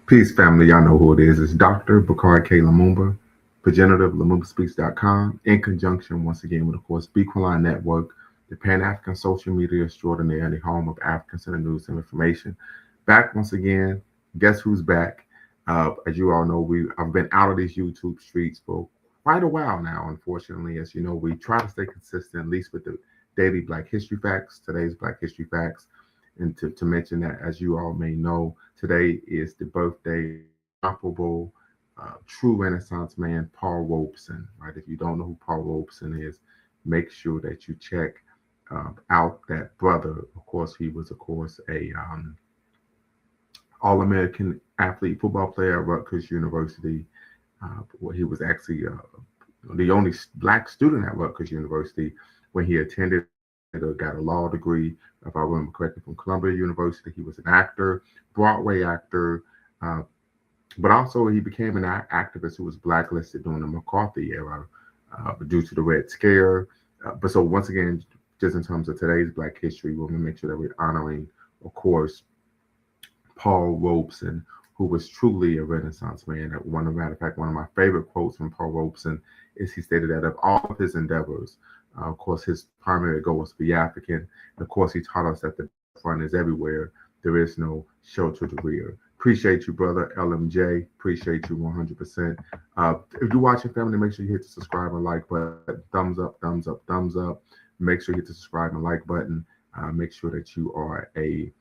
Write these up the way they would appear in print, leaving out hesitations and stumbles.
Peace, family. Y'all know who it is. It's Dr. Bakari K. Lumumba, progenitor of LumumbaSpeaks.com, in conjunction, once again, with, of course, Bequaline Network, the Pan African social media extraordinaire, the home of African Center News and Information. Back once again. Guess who's back? As you all know, I've been out of these YouTube streets for quite a while now, unfortunately. As you know, we try to stay consistent, at least with the daily Black History Facts, today's Black History Facts. And to mention that, as you all may know, today is the birthday of the incomparable, true Renaissance man, Paul Robeson. Right? If you don't know who Paul Robeson is, make sure that you check out that brother. Of course, he was, of course, a All-American athlete, football player at Rutgers University. He was actually the only black student at Rutgers University when he attended. Got a law degree, if I remember correctly, from Columbia University. He was an actor, Broadway actor, uh, but also he became an activist who was blacklisted during the McCarthy era due to the Red Scare. But so once again, just in terms of today's Black history, we want to make sure that we're honoring, of course, Paul Robeson, who was truly a Renaissance man. Matter of fact, one of my favorite quotes from Paul Robeson is he stated that of all of his endeavors, of course, his primary goal was to be African. And of course, he taught us that the front is everywhere. There is no shelter to the rear. Appreciate you, brother LMJ. Appreciate you 100%. If you're watching, family, make sure you hit the subscribe and like button. Thumbs up, thumbs up, thumbs up. Make sure you hit the subscribe and like button. Make sure that you are a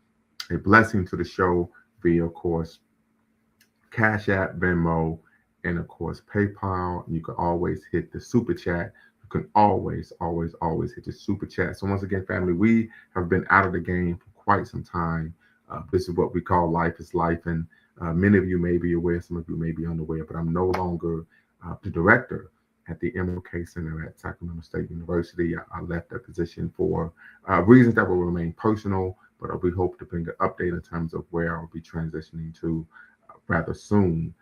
blessing to the show via, of course, Cash App, Venmo, and of course PayPal. You can always hit the super chat. You can always, always, always hit the super chat. So once again, family, we have been out of the game for quite some time. This is what we call life is life, and many of you may be aware, some of you may be unaware, but I'm no longer the director at the MLK Center at Sacramento State University. I left that position for reasons that will remain personal, but we hope to bring an update in terms of where I'll be transitioning to rather soon.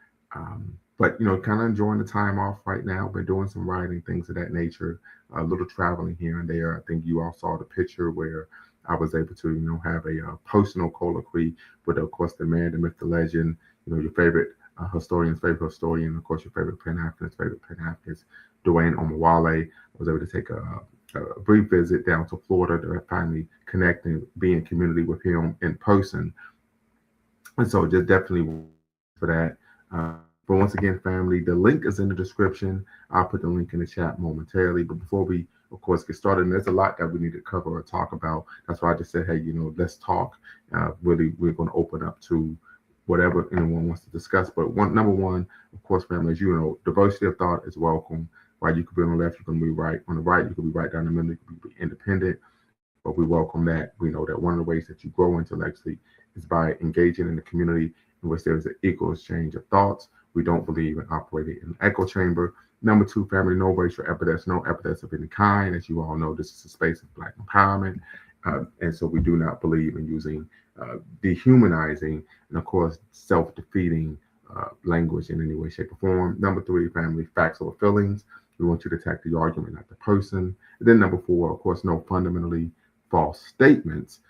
But kind of enjoying the time off right now. Been doing some writing, things of that nature, a little traveling here and there. I think you all saw the picture where I was able to, have a personal colloquy with, of course, the man, the myth, the legend. Your favorite favorite historian, of course, your favorite Pan Africanist, Dwayne Omawale. I was able to take a brief visit down to Florida to finally connect and be in community with him in person. And so just definitely for that. But once again, family, the link is in the description. I'll put the link in the chat momentarily. But before we, of course, get started, and there's a lot that we need to cover or talk about. That's why I just said, hey, let's talk. Really, we're going to open up to whatever anyone wants to discuss. But number one, of course, family, as you know, diversity of thought is welcome. Right? You could be on the left, you can be right. On the right, you could be right down the middle, you could be independent. But we welcome that. We know that one of the ways that you grow intellectually is by engaging in the community in which there is an equal exchange of thoughts. We don't believe in operating in an echo chamber. Number two, family, no racial epithets, no epithets of any kind. As you all know, this is a space of Black empowerment. And so we do not believe in using dehumanizing and, of course, self-defeating language in any way, shape, or form. Number three, family, facts over feelings. We want you to attack the argument, not the person. And then number four, of course, no fundamentally false statements.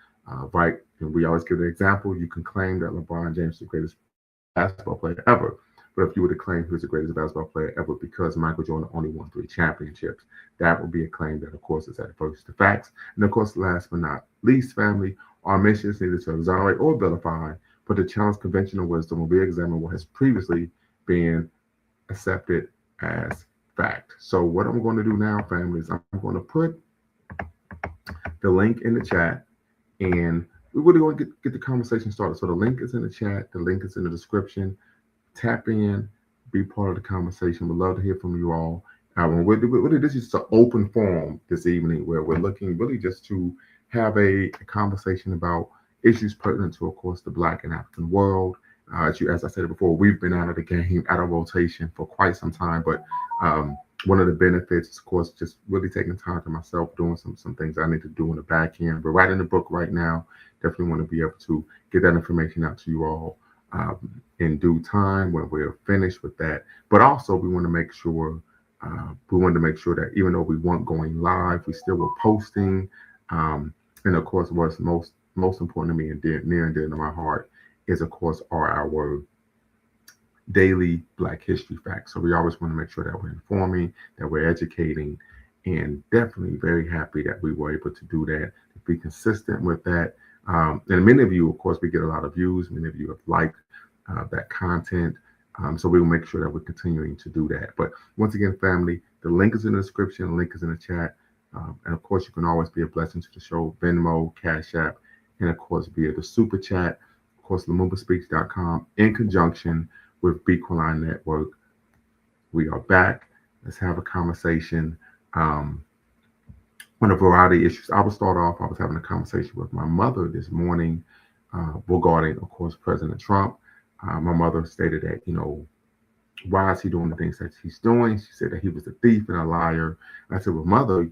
Right? And we always give an example. You can claim that LeBron James is the greatest basketball player ever. But if you were to claim he was the greatest basketball player ever because Michael Jordan only won 3 championships, that would be a claim that, of course, is adverse to facts. And of course, last but not least, family, our mission is neither to exonerate or vilify, but to challenge conventional wisdom or re-examine what has previously been accepted as fact. So what I'm going to do now, family, is I'm going to put the link in the chat, and we really want to get the conversation started. So the link is in the chat, the link is in the description. Tap in, be part of the conversation. We'd love to hear from you all. Really, this is an open forum this evening where we're looking really just to have a conversation about issues pertinent to, of course, the Black and African world. As I said before, we've been out of the game, out of rotation for quite some time. But one of the benefits is, of course, just really taking time to myself, doing some things I need to do in the back end. We're writing the book right now. Definitely want to be able to get that information out to you all in due time when we're finished with that. But also, we want to make sure that even though we weren't going live, we still were posting. And of course, what's most important to me and near and dear to my heart is, of course, are our daily Black history facts. So we always want to make sure that we're informing, that we're educating, and definitely very happy that we were able to do that, to be consistent with that. And many of you, of course, we get a lot of views. Many of you have liked that content. So we will make sure that we're continuing to do that. But once again, family, the link is in the description, the link is in the chat. And of course, you can always be a blessing to the show, Venmo, Cash App, and of course, via the super chat. Of course, LumumbaSpeaks.com in conjunction with Bequaline Network. We are back. Let's have a conversation um, on a variety of issues. I will start off. I was having a conversation with my mother this morning regarding, of course, President Trump. My mother stated that, why is he doing the things that he's doing? She said that he was a thief and a liar. And I said, well, mother,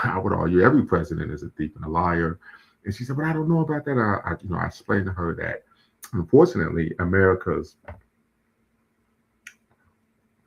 I would argue every president is a thief and a liar. And she said, but I don't know about that. I explained to her that, unfortunately, America's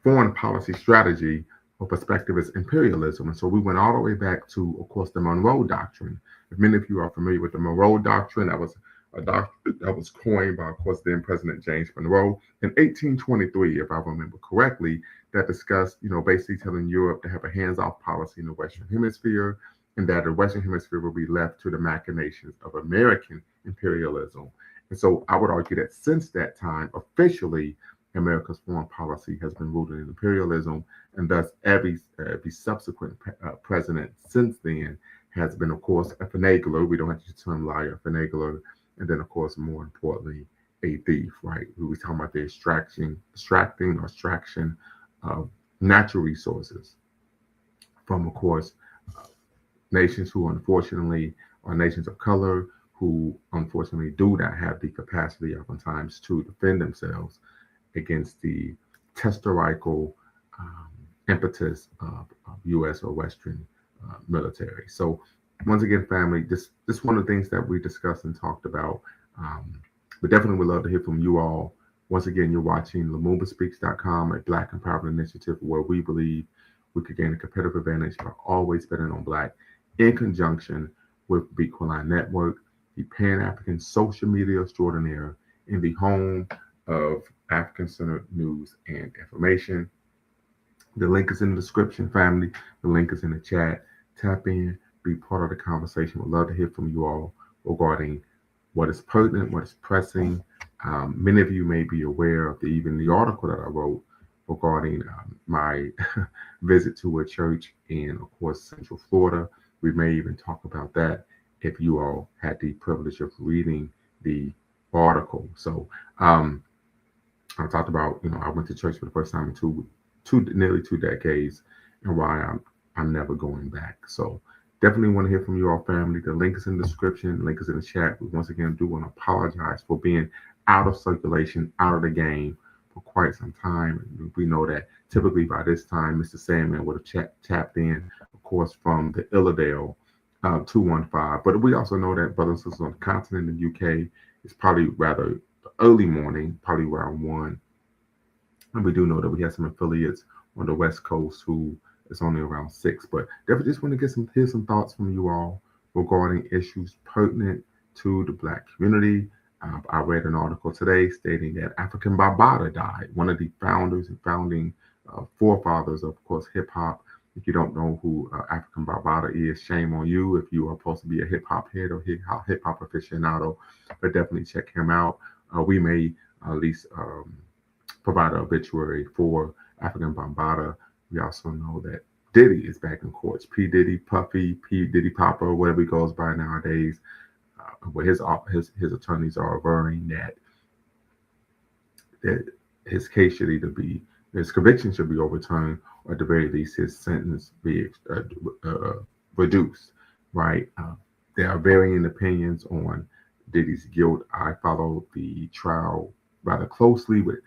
foreign policy strategy or perspective is imperialism. And so we went all the way back to, of course, the Monroe Doctrine. If many of you are familiar with the Monroe Doctrine, that was a doctrine that was coined by, of course, then President James Monroe in 1823, if I remember correctly, that discussed, basically telling Europe to have a hands-off policy in the Western Hemisphere, and that the Western Hemisphere will be left to the machinations of American imperialism. And so I would argue that since that time, officially, America's foreign policy has been rooted in imperialism, and thus every subsequent president since then has been, of course, a finagler. We don't have to use the term liar, finagler, and then, of course, more importantly, a thief, right? We were talking about the extraction of natural resources from, of course, nations who unfortunately are nations of color, who unfortunately do not have the capacity oftentimes to defend themselves against the historical impetus of U.S. or Western military. So once again, family, this is one of the things that we discussed and talked about. But definitely would love to hear from you all. Once again, you're watching LumumbaSpeaks.com, a Black Empowerment Initiative where we believe we could gain a competitive advantage by always betting on Black in conjunction with Bequaline Network, the Pan-African social media extraordinaire in the home of African-centered news and information. The link is in the description, family. The link is in the chat. Tap in, be part of the conversation. We'd love to hear from you all regarding what is pertinent, what is pressing. Many of you may be aware of even the article that I wrote regarding my visit to a church in, of course, Central Florida. We may even talk about that if you all had the privilege of reading the article. So I talked about, I went to church for the first time in nearly 2 decades, and why I'm never going back. So definitely want to hear from you all, family. The link is in the description. The link is in the chat. We once again do want to apologize for being out of circulation, out of the game for quite some time. We know that typically by this time, Mr. Sandman would have tapped in, of course, from the Illidale 215. But we also know that brothers and sisters on the continent in the UK, it's probably rather early morning, probably around 1. And we do know that we have some affiliates on the West Coast who is only around 6. But definitely just want to hear some thoughts from you all regarding issues pertinent to the Black community. I read an article today stating that African Bambaataa died, one of the founders and founding forefathers of course, hip hop. If you don't know who African Bambaataa is, shame on you if you are supposed to be a hip hop head or hip hop aficionado, but definitely check him out. We may at least provide an obituary for African Bambaataa. We also know that Diddy is back in courts. P. Diddy, Puffy, P. Diddy Papa, whatever he goes by nowadays. Where his attorneys are averring that his case should either be, his conviction should be overturned, or at the very least his sentence be reduced, right? There are varying opinions on Diddy's guilt. I followed the trial rather closely with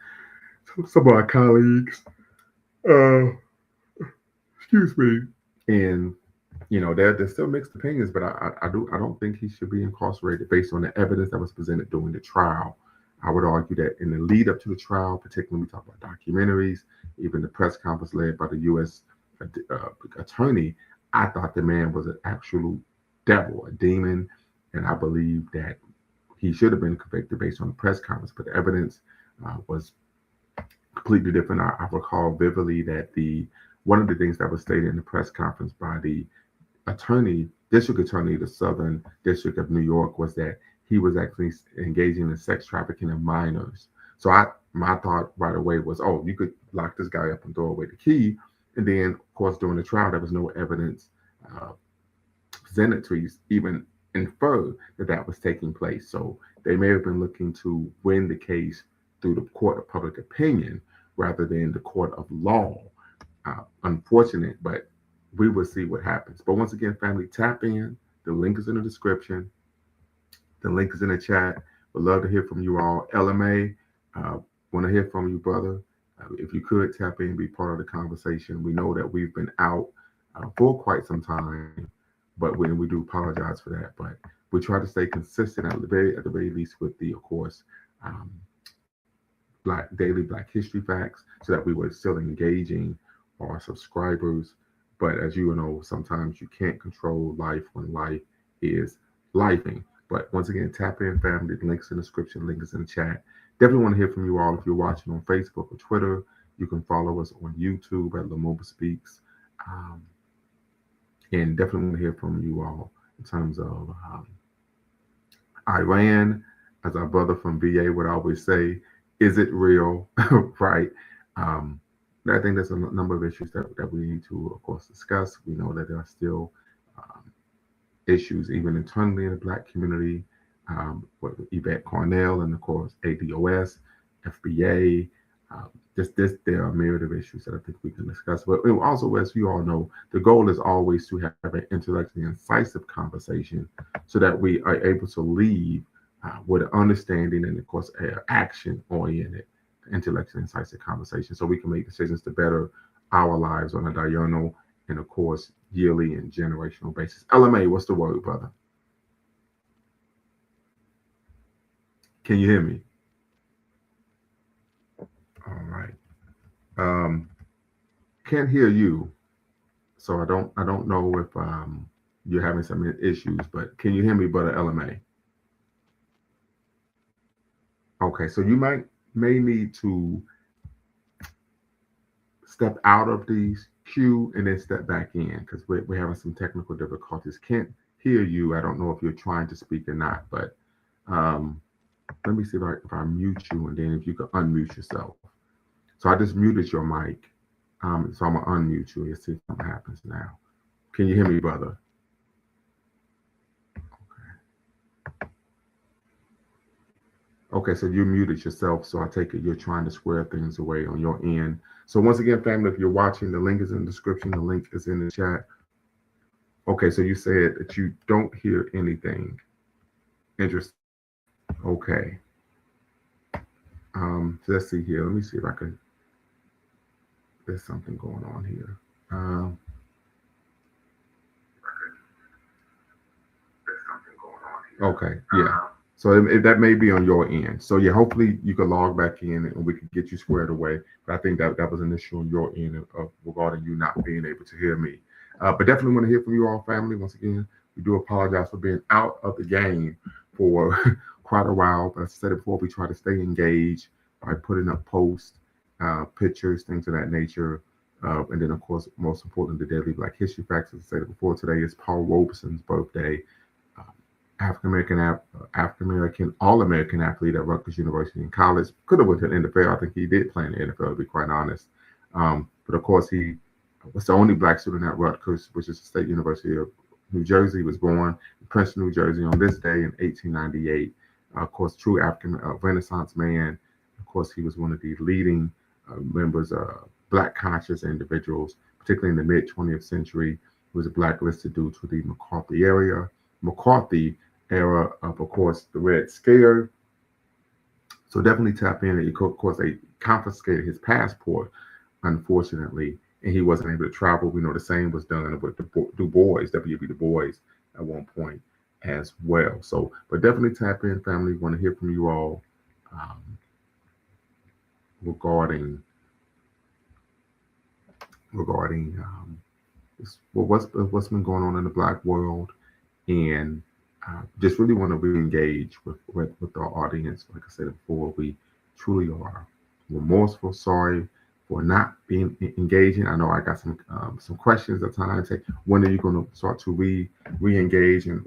some of our colleagues. Excuse me. And there's still mixed opinions, but I don't think he should be incarcerated based on the evidence that was presented during the trial. I would argue that in the lead up to the trial, particularly when we talk about documentaries, even the press conference led by the U.S. Attorney, I thought the man was an absolute devil, a demon, and I believe that he should have been convicted based on the press conference. But the evidence was completely different. I recall vividly that the one of the things that was stated in the press conference by the district attorney of the Southern District of New York was that he was actually engaging in sex trafficking of minors. So my thought right away was, oh, you could lock this guy up and throw away the key. And then, of course, during the trial, there was no evidence uh, presented to even infer that that was taking place. So they may have been looking to win the case through the court of public opinion rather than the court of law. Unfortunate, but we will see what happens. But once again, family, tap in. The link is in the description. The link is in the chat. Would love to hear from you all. LMA, want to hear from you, brother. If you could tap in, be part of the conversation. We know that we've been out for quite some time, but we do apologize for that. But we try to stay consistent at the very least with the, of course, um, daily Black history facts, so that we were still engaging our subscribers. But as you know, sometimes you can't control life when life is lifing. But once again, tap in, family. The link's in the description, link is in the chat. Definitely want to hear from you all. If you're watching on Facebook or Twitter, you can follow us on YouTube at Lumumba Speaks. Um, and definitely want to hear from you all in terms of Iran, as our brother from VA would always say, is it real? Right. Um, I think there's a number of issues that we need to, of course, discuss. We know that there are still issues, even internally in the Black community, with Yvette Cornell and, of course, ADOS, FBA. There are a myriad of issues that I think we can discuss. But also, as you all know, the goal is always to have an intellectually incisive conversation so that we are able to leave with an understanding and, of course, action-oriented, intellectually incisive conversation so we can make decisions to better our lives on a diurnal and, of course, yearly and generational basis. LMA, what's the word, brother? Can you hear me? All right. Can't hear you, so I don't know if you're having some issues, but can you hear me, brother LMA? Okay, so you may need to step out of the queue and then step back in because we're having some technical difficulties. Can't hear you. I don't know if you're trying to speak or not, but let me see if I mute you and then if you could unmute yourself. So I just muted your mic. So I'm gonna unmute you and see if something happens now. Can you hear me, brother? Okay, so you muted yourself, so I take it you're trying to square things away on your end. So once again, family, if you're watching, the link is in the description, the link is in the chat. Okay, so you said that you don't hear anything. Interesting. Okay. So let's see here. Let me see if I can. There's something going on here. Okay, yeah. So that may be on your end. So yeah, hopefully you can log back in and we can get you squared away. But I think that was an issue on your end of regarding you not being able to hear me. But definitely want to hear from you all, family. Once again, we do apologize for being out of the game for quite a while. But as I said it before, we try to stay engaged by putting up posts, pictures, things of that nature. And then, of course, most important, the Daily Black History Facts. As I said it before, today is Paul Robeson's birthday. African American, All-American athlete at Rutgers University in college. Could have went to the NFL. I think he did play in the NFL, to be quite honest. But of course, he was the only Black student at Rutgers, which is the State University of New Jersey. He was born in Princeton, New Jersey, on this day in 1898. Of course, true African Renaissance man. Of course, he was one of the leading members of Black conscious individuals, particularly in the mid 20th century. He was blacklisted due to the McCarthy era of course, the Red Scare. So definitely tap in. Of course, they confiscated his passport, unfortunately, and he wasn't able to travel. We know the same was done with Du Bois, W.B. Du Bois, at one point as well. So, but definitely tap in, family. Want to hear from you all regarding what's been going on in the Black world, and just really want to re-engage with our audience. Like I said before, we truly are remorseful, sorry for not being engaging. I know I got some questions at times. Say, when are you going to start to re-engage and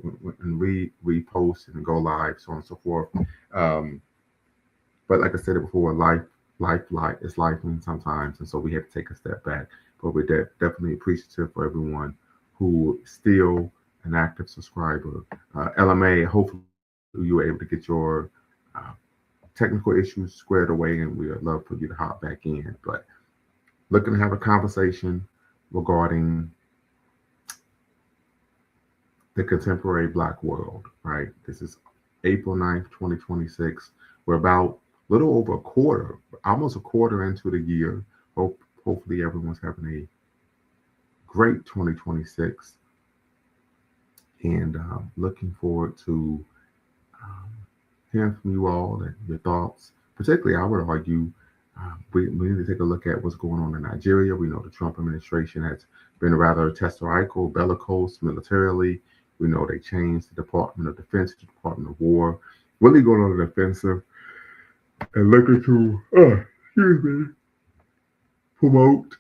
repost and go live, so on and so forth. Um, but like I said it before, life is life sometimes, and so we have to take a step back. But we're definitely appreciative for everyone who is still an active subscriber. LMA, hopefully you were able to get your uh, technical issues squared away, and we would love for you to hop back in. But looking to have a conversation regarding the contemporary Black world, right? This is April 9th, 2026. We're about a little over a quarter, almost a quarter into the year. Hopefully everyone's having a great 2026, and looking forward to um, hearing from you all and your thoughts. Particularly, I would argue we need to take a look at what's going on in Nigeria. We know the Trump administration has been rather testorical, bellicose militarily. We know they changed the Department of Defense to the Department of War, really going on the defensive and looking to, excuse me, promote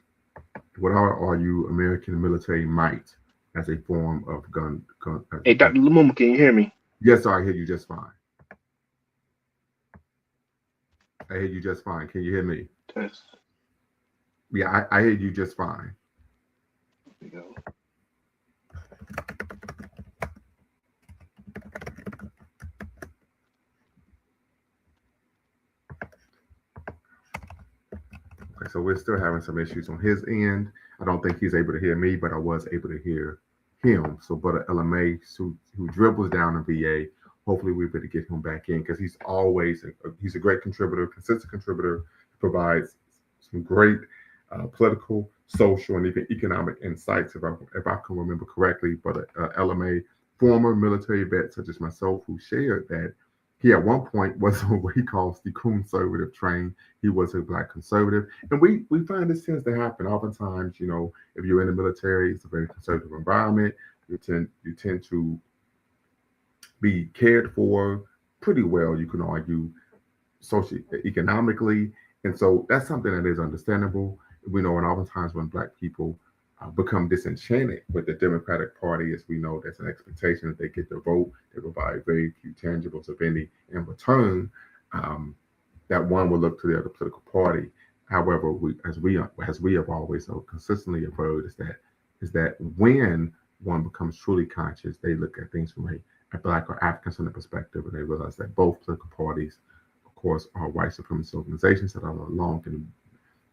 what I would argue American military might as a form of gun. Hey, Dr. Lumumba, can you hear me? Yes, I hear you just fine. I hear you just fine. Can you hear me? Test. Yeah, I hear you just fine. There we go. Okay, so we're still having some issues on his end. I don't think he's able to hear me, but I was able to hear him. So, Brother LMA, who dribbles down in VA, hopefully we're able to get him back in, because he's always he's a great contributor, consistent contributor, provides some great political, social, and even economic insights, if I can remember correctly. But LMA, former military vet such as myself, who shared that he at one point was on what he calls the conservative train. He was a Black conservative, and we find this tends to happen oftentimes. You know, if you're in the military, it's a very conservative environment. You tend to be cared for pretty well, you can argue, socially, economically. And so that's something that is understandable. We know, and oftentimes when Black people become disenchanted with the Democratic Party, as we know, there's an expectation that they get their vote. They provide very few tangibles, if any, in return. That one will look to the other political party. However, as we have always consistently averred, is that when one becomes truly conscious, they look at things from a Black or African-centered perspective, and they realize that both political parties, of course, are white supremacist organizations that have a long and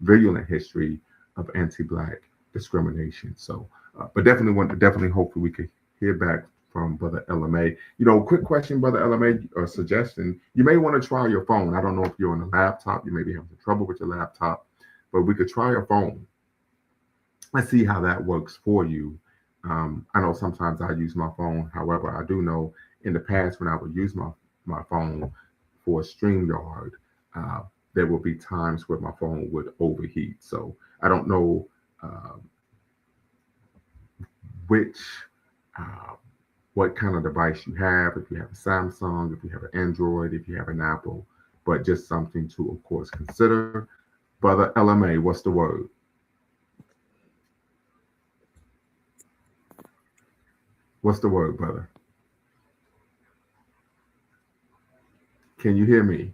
virulent history of anti-Black discrimination. So, but definitely hopefully we could hear back from Brother LMA. You know, quick question, Brother LMA, or suggestion. You may want to try your phone. I don't know if you're on a laptop. You may be having trouble with your laptop, but we could try your phone. Let's see how that works for you. I know sometimes I use my phone. However, I do know in the past when I would use my phone for StreamYard, there will be times where my phone would overheat. So I don't know which what kind of device you have, if you have a Samsung, if you have an Android, if you have an Apple, but just something to, of course, consider. Brother LMA, what's the word? What's the word, brother? Can you hear me?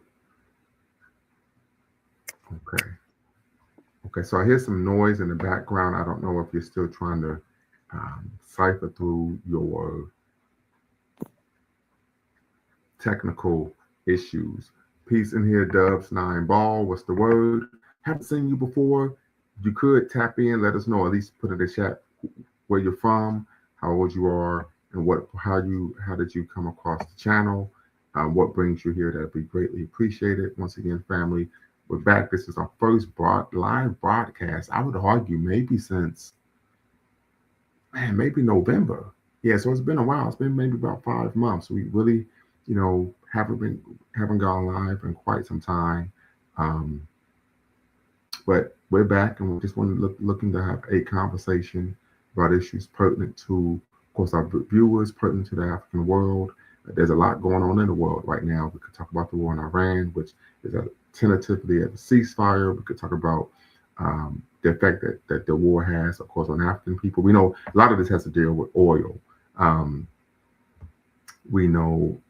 Okay. Okay, so I hear some noise in the background. I don't know if you're still trying to cipher through your technical issues. Peace in here, Dubs 9 Ball. What's the word? Haven't seen you before. You could tap in, let us know, at least put in the chat where you're from, how old you are, and how did you come across the channel, what brings you here. That'd be greatly appreciated. Once again, family, we're back. This is our first live broadcast, I would argue, maybe since maybe November. Yeah, so it's been a while. It's been maybe about 5 months. We really, haven't gone live in quite some time. But we're back, and we just looking to have a conversation about issues pertinent to, of course, our viewers, pertinent to the African world, There's a lot going on in the world right now. We could talk about the war in Iran, which is tentatively at the ceasefire. We could talk about the effect that the war has, of course, on African people. We know a lot of this has to deal with oil. Um, we know,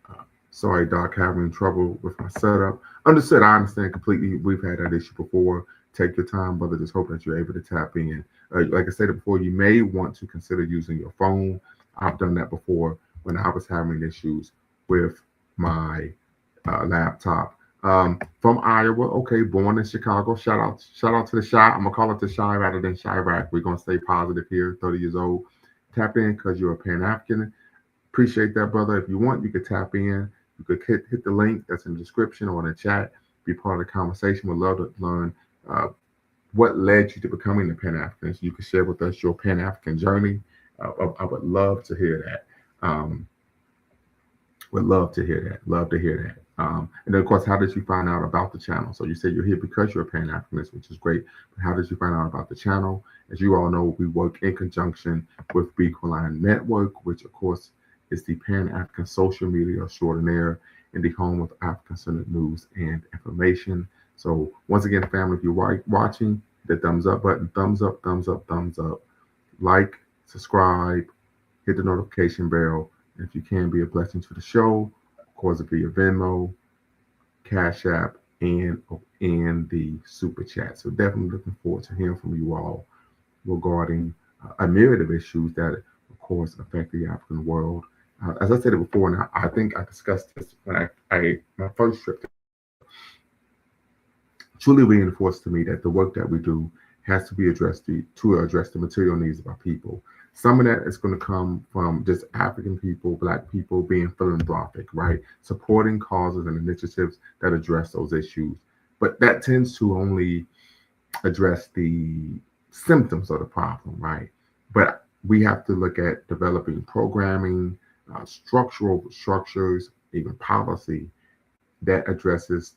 sorry, Doc, having trouble with my setup. Understood. I understand completely. We've had that issue before. Take your time, brother. Just hope that you're able to tap in. Like I said before, you may want to consider using your phone. I've done that before when I was having issues with my laptop. From Iowa, okay, born in Chicago. Shout out to the Shy. I'm gonna call it the Shy rather than Chirac. We're gonna stay positive here. 30 years old. Tap in because you're a Pan African. Appreciate that, brother. If you want, you could tap in. You could hit the link that's in the description or in the chat. Be part of the conversation. We'd love to learn what led you to becoming a Pan African. So you can share with us your Pan African journey. I would love to hear that. Would love to hear that. Love to hear that. And then, of course, how did you find out about the channel? So you said you're here because you're a Pan Africanist, which is great. But how did you find out about the channel? As you all know, we work in conjunction with Beacon Network, which, of course, is the Pan African social media extraordinaire and the home of African-centered news and information. So once again, family, if you're watching, the thumbs up button, thumbs up, thumbs up, thumbs up. Like, subscribe, hit the notification bell. And if you can, be a blessing to the show, of course, via Venmo, Cash App, and the Super Chat. So definitely looking forward to hearing from you all regarding a myriad of issues that, of course, affect the African world. As I said it before, and I think I discussed this when my first trip, truly reinforced to me that the work that we do has to be addressed to address the material needs of our people. Some of that is going to come from just African people, Black people being philanthropic, right? Supporting causes and initiatives that address those issues. But that tends to only address the symptoms of the problem, right? But we have to look at developing programming, structures, even policy that addresses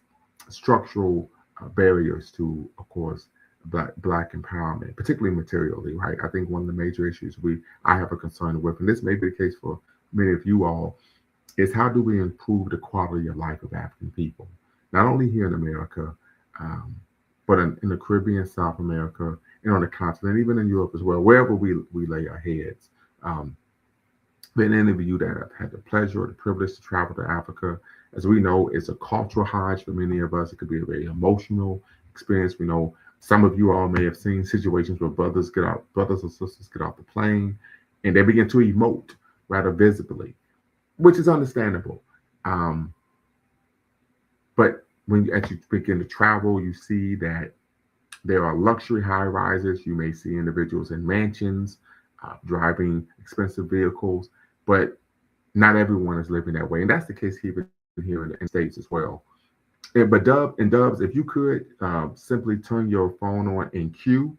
structural barriers to, of course, black empowerment, particularly materially, right? I think one of the major issues I have a concern with, and this may be the case for many of you all, is how do we improve the quality of life of African people, not only here in America, but in the Caribbean, South America, and on the continent, even in Europe as well, wherever we lay our heads. Been any of you that have had the pleasure or the privilege to travel to Africa, as we know, it's a cultural hajj for many of us. It could be a very emotional experience. We know some of you all may have seen situations where brothers and sisters get off the plane and they begin to emote rather visibly, which is understandable. But when you actually begin to travel, you see that there are luxury high rises. You may see individuals in mansions, driving expensive vehicles, but not everyone is living that way. And that's the case here in the States as well. But Dubs, if you could simply turn your phone on in queue,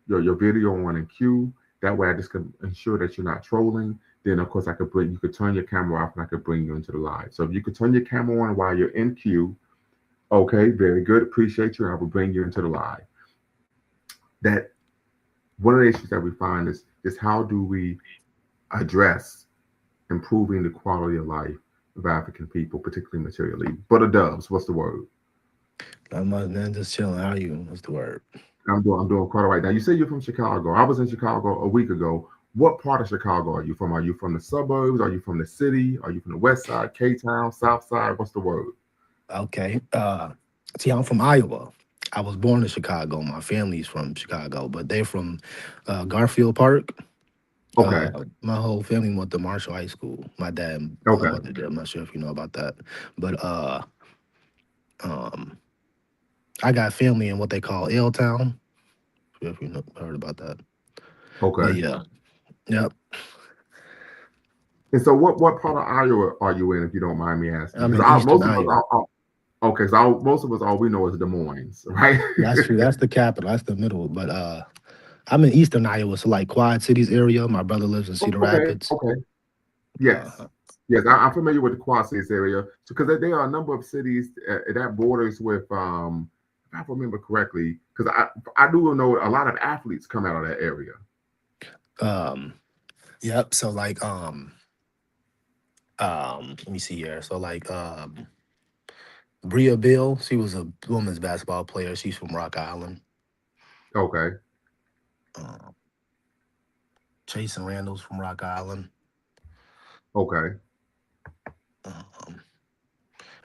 your video on in queue, that way I just can ensure that you're not trolling. Then of course you could turn your camera off and I could bring you into the live. So if you could turn your camera on while you're in queue, okay, very good. Appreciate you. I will bring you into the live. That one of the issues that we find is how do we address improving the quality of life of African people, particularly materially. Brother Dubs, what's the word? Not much, man. Just chilling. How are you? What's the word? I'm doing quite all right. Now, you say you're from Chicago. I was in Chicago a week ago. What part of Chicago are you from? Are you from the suburbs? Are you from the city? Are you from the west side, K-Town, south side? What's the word? Okay. See, I'm from Iowa. I was born in Chicago. My family's from Chicago, but they're from Garfield Park. Okay. My whole family went to Marshall High School. My dad went there. I'm not sure if you know about that. But I got family in what they call L-Town. If you heard about that. Okay. But yeah. Yep. And so what part of Iowa are you in, if you don't mind me asking? I'm in Eastern Iowa. Okay, so most of us, all we know is Des Moines, right? That's true. That's the capital. That's the middle. But I'm in Eastern Iowa, so like Quad Cities area. My brother lives in Cedar Rapids. Okay. Yes. Yes, I'm familiar with the Quad Cities area because there are a number of cities that borders with, if I remember correctly, because I do know a lot of athletes come out of that area. Yep. So like Let me see here. So like Bria Bill, she was a women's basketball player. She's from Rock Island. Okay. Uh, Jason Randall's from Rock Island. Okay. Um,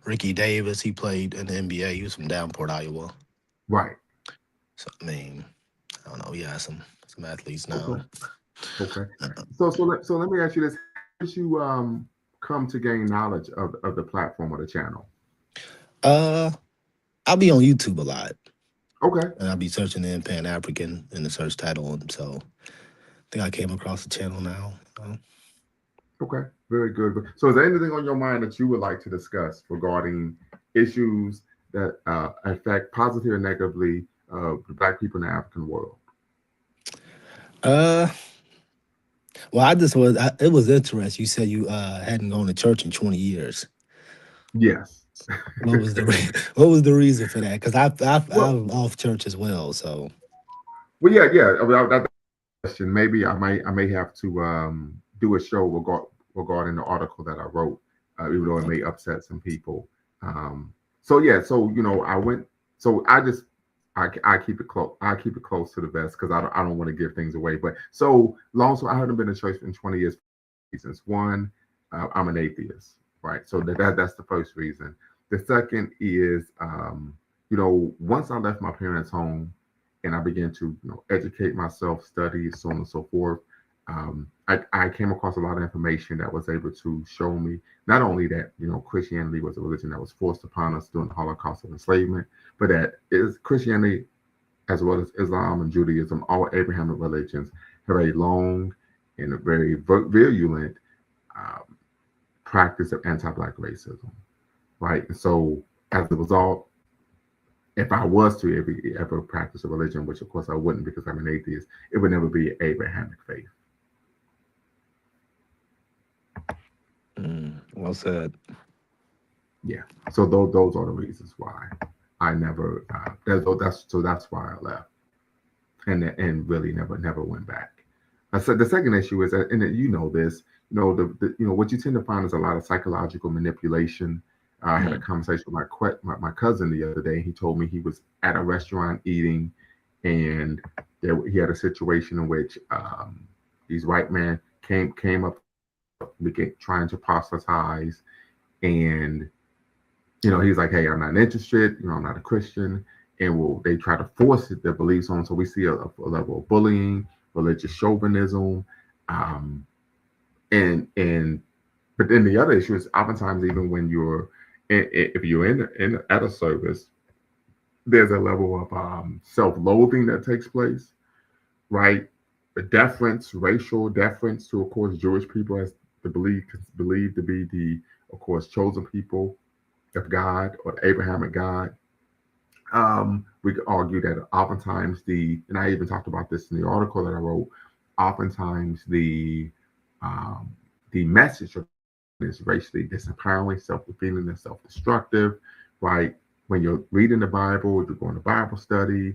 Ricky Davis, he played in the NBA. He was from Downport, Iowa. Right. So I mean, I don't know. Yeah, some athletes now. Okay. Okay. Uh, So let me ask you this: how did you come to gain knowledge of the platform or the channel? uh, I'll be on YouTube a lot, Okay. and I'll be searching in Pan African in the search title, and so I think I came across the channel now. Okay. Very good. So, is there anything on your mind that you would like to discuss regarding issues that affect positively or negatively the Black people in the African world? Uh, well, I just was. It was interesting. You said you hadn't gone to church in 20 years. Yes. What was the what was the reason for that? Because Well, I'm off church as well. So yeah, yeah. Well, that question. Maybe I may have to do a show regarding the article that I wrote, even though it may okay. upset some people. So yeah, so I went. So I just I keep it close. I keep it close to the vest because I don't want to give things away. But so long, so I haven't been in church in 20 years. Reasons. One, I'm an atheist, right? So that's the first reason. The second is, once I left my parents' home and I began to, educate myself, study, so on and so forth. I came across a lot of information that was able to show me not only that, Christianity was a religion that was forced upon us during the Holocaust of enslavement, but that is Christianity as well as Islam and Judaism, all Abrahamic religions have a long and a very virulent um, practice of anti-black racism, right? And so as a result, if I was to ever practice a religion, which of course I wouldn't because I'm an atheist, it would never be Abrahamic faith. Well said. Yeah. So those are the reasons why I never. That's why I left, and really never went back. I said the second issue is that, and you know this, what you tend to find is a lot of psychological manipulation. I had a Mm, conversation with my cousin the other day. He told me he was at a restaurant eating, and he had a situation in which these white men came up, began trying to proselytize, and he's like, "Hey, I'm not interested. I'm not a Christian," and they try to force their beliefs on. So we see a level of bullying, religious chauvinism, um, and but then the other issue is oftentimes even when if you're in at a service, there's a level of self-loathing that takes place, right? The deference, racial deference to, of course, Jewish people as the believed to be the, of course, chosen people of God or the Abrahamic God. We could argue that oftentimes and I even talked about this in the article that I wrote, oftentimes um, the message of is racially disempowering, self-defeating, and self-destructive, right? When you're reading the Bible, you're going to Bible study,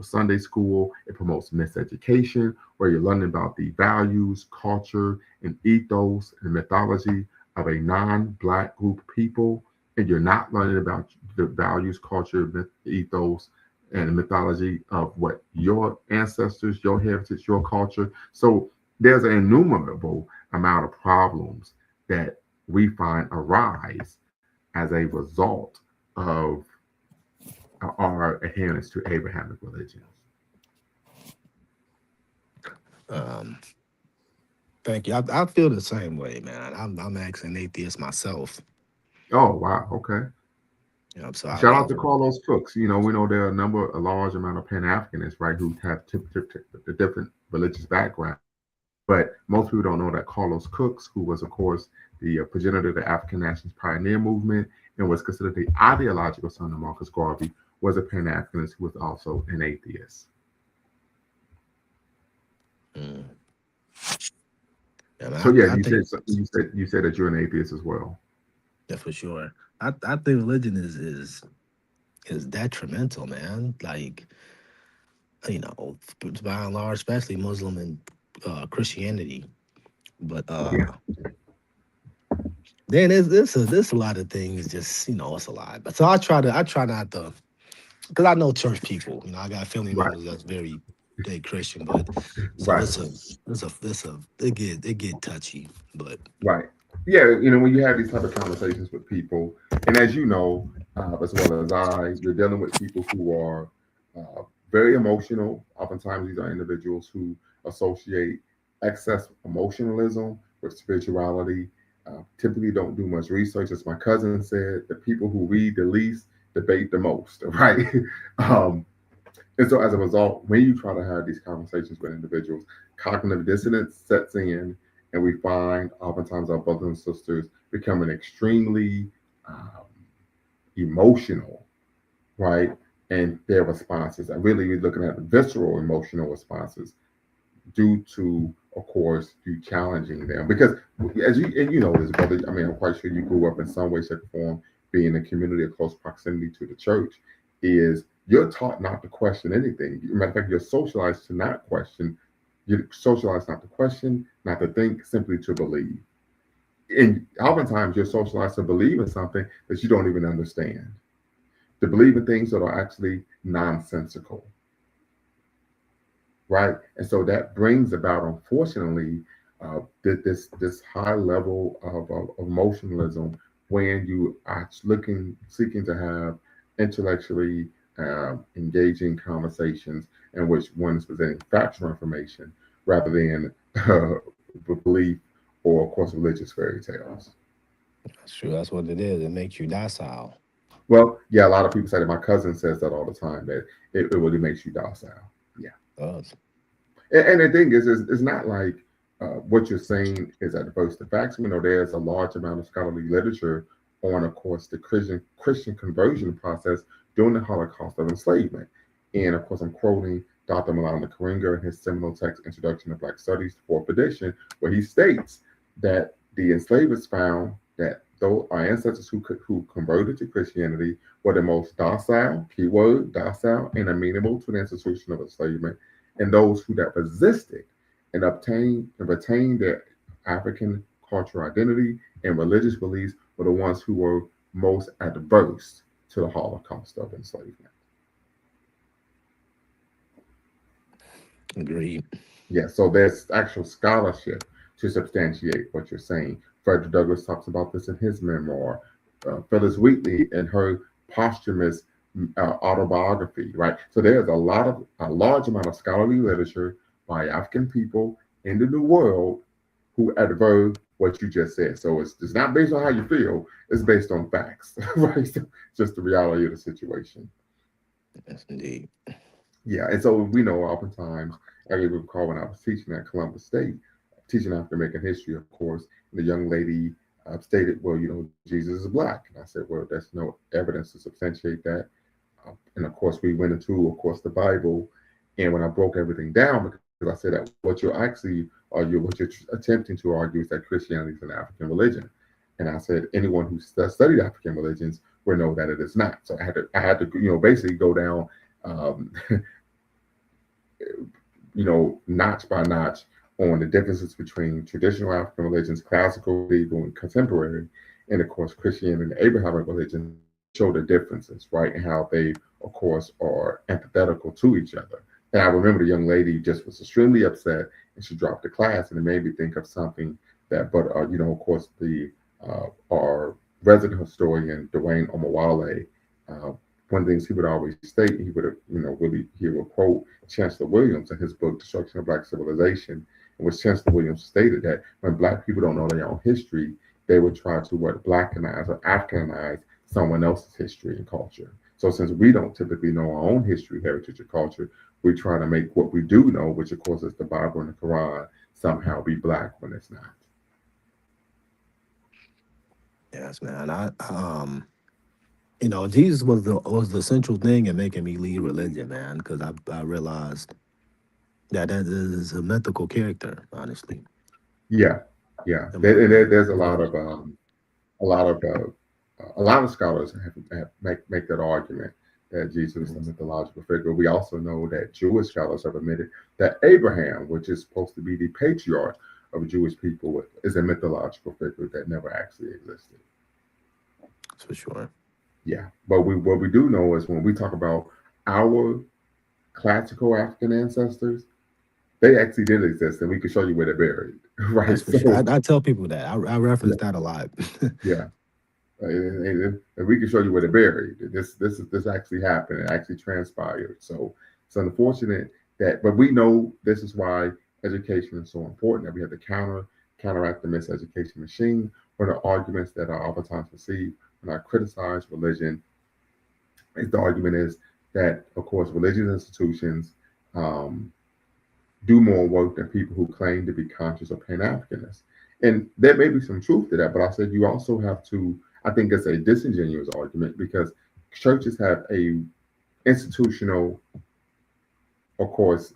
Sunday school, it promotes miseducation, where you're learning about the values, culture, and ethos and mythology of a non-black group of people, and you're not learning about the values, culture, ethos, and mythology of what your ancestors, your heritage, your culture. So there's an innumerable amount of problems that we find arise as a result of our adherence to Abrahamic religions. um, Thank you. I feel the same way, man. I'm actually an atheist myself. Oh, wow. Okay. So Shout I out to Carlos Cooks. We know there are a large amount of Pan Africanists, right, who have the different religious background. But most people don't know that Carlos Cooks, who was, of course, the progenitor of the African Nationalist Pioneer Movement and was considered the ideological son of Marcus Garvey, was a Pan Africanist who was also an atheist. mm, and So yeah, I think you said that you're an atheist as well. yeah, for sure. I think religion is detrimental, man. Like by and large, especially Muslim and Christianity. But Yeah. then there's a lot of things. Just it's a lot. But so I try not to, because I know church people. I got family Right, members that's they Christian, but so right, it get touchy. But right. Yeah, when you have these type of conversations with people, and as you know, as well as I, you're dealing with people who are uh, very emotional. Oftentimes, these are individuals who associate excess emotionalism with spirituality. Typically, don't do much research. As my cousin said, the people who read the least debate the most, right? um, And so, as a result, when you try to have these conversations with individuals, cognitive dissonance sets in, and we find oftentimes our brothers and sisters becoming extremely um, emotional, right? And their responses, and really we're looking at the visceral emotional responses due to, of course, you challenging them. Because as you know this, brother, I mean, I'm quite sure you grew up in some way, shape, or form, being in a community of close proximity to the church, is you're taught not to question anything. Matter of fact, you're socialized to not question. You're socialized not to question, not to think, simply to believe. And oftentimes you're socialized to believe in something that you don't even understand. To believe in things that are actually nonsensical, right? And so that brings about, unfortunately, this high level of emotionalism when you are seeking to have intellectually engaging conversations in which one is presenting factual information rather than belief or, of course, religious fairy tales. that's true. That's what it is. It makes you docile. Well, yeah, a lot of people say that. My cousin says that all the time, that it really makes you docile. Yeah. Does. And the thing is it's not like what you're saying is adverse to facts. We know there's a large amount of scholarly literature on, of course, the Christian conversion process during the Holocaust of enslavement. And of course, I'm quoting Dr. Malana Karinga in his seminal text, Introduction to Black Studies, fourth edition, where he states that the enslavers found that though our ancestors who converted to Christianity were the most docile, keyword docile, and amenable to the institution of enslavement, and those who that resisted and obtained and retained their African cultural identity and religious beliefs were the ones who were most adverse to the Holocaust of enslavement. Agreed. Yeah, so there's actual scholarship to substantiate what you're saying. Frederick Douglass talks about this in his memoir. Phyllis Wheatley in her posthumous autobiography, right? So there's a large amount of scholarly literature by African people in the New World who adverse what you just said. So it's not based on how you feel; it's based on facts, right? So just the reality of the situation. Yes, indeed. Yeah, and so we know oftentimes, I even recall when I was teaching at Columbus State, teaching African American history, of course, and the young lady stated, well, Jesus is black. And I said, well, there's no evidence to substantiate that. And of course, we went into, of course, the Bible. And when I broke everything down, because I said that what you're attempting to argue is that Christianity is an African religion. And I said, anyone who studied African religions will know that it is not. So I had to, basically go down um, notch by notch on the differences between traditional African religions, classical, medieval, and contemporary, and of course Christianity and Abrahamic religion show the differences, right, and how they, of course, are antithetical to each other. And I remember the young lady just was extremely upset, and she dropped the class, and it made me think of something that, but of course, the our resident historian Dwayne Omawale, uh, one of the things he would always state, he would quote Chancellor Williams in his book Destruction of Black Civilization, in which Chancellor Williams stated that when Black people don't know their own history, they would try to Blackanize or Africanize someone else's history and culture. So since we don't typically know our own history, heritage, or culture, we try to make what we do know, which of course is the Bible and the Quran, somehow be Black when it's not. Yes, man. Jesus was the central thing in making me leave religion, man, because I realized that is a mythical character, honestly. Yeah, yeah. And There's a lot of a lot of scholars make that argument that Jesus is the mythological figure. We also know that Jewish scholars have admitted that Abraham, which is supposed to be the patriarch of Jewish people is a mythological figure that never actually existed. For sure. Yeah, but what we do know is when we talk about our classical African ancestors, they actually did exist, and we can show you where they're buried, right? That's for sure. So I tell people that. I yeah, reference that a lot. yeah. And we can show you where they're buried. This actually happened. It actually transpired. So it's unfortunate that, but we know this is why education is so important. That we have to counteract the miseducation machine, or the arguments that are oftentimes perceived when I criticize religion. The argument is that, of course, religious institutions um, do more work than people who claim to be conscious or Pan Africanists. And there may be some truth to that, but I said you also have to, I think it's a disingenuous argument because churches have a institutional, of course,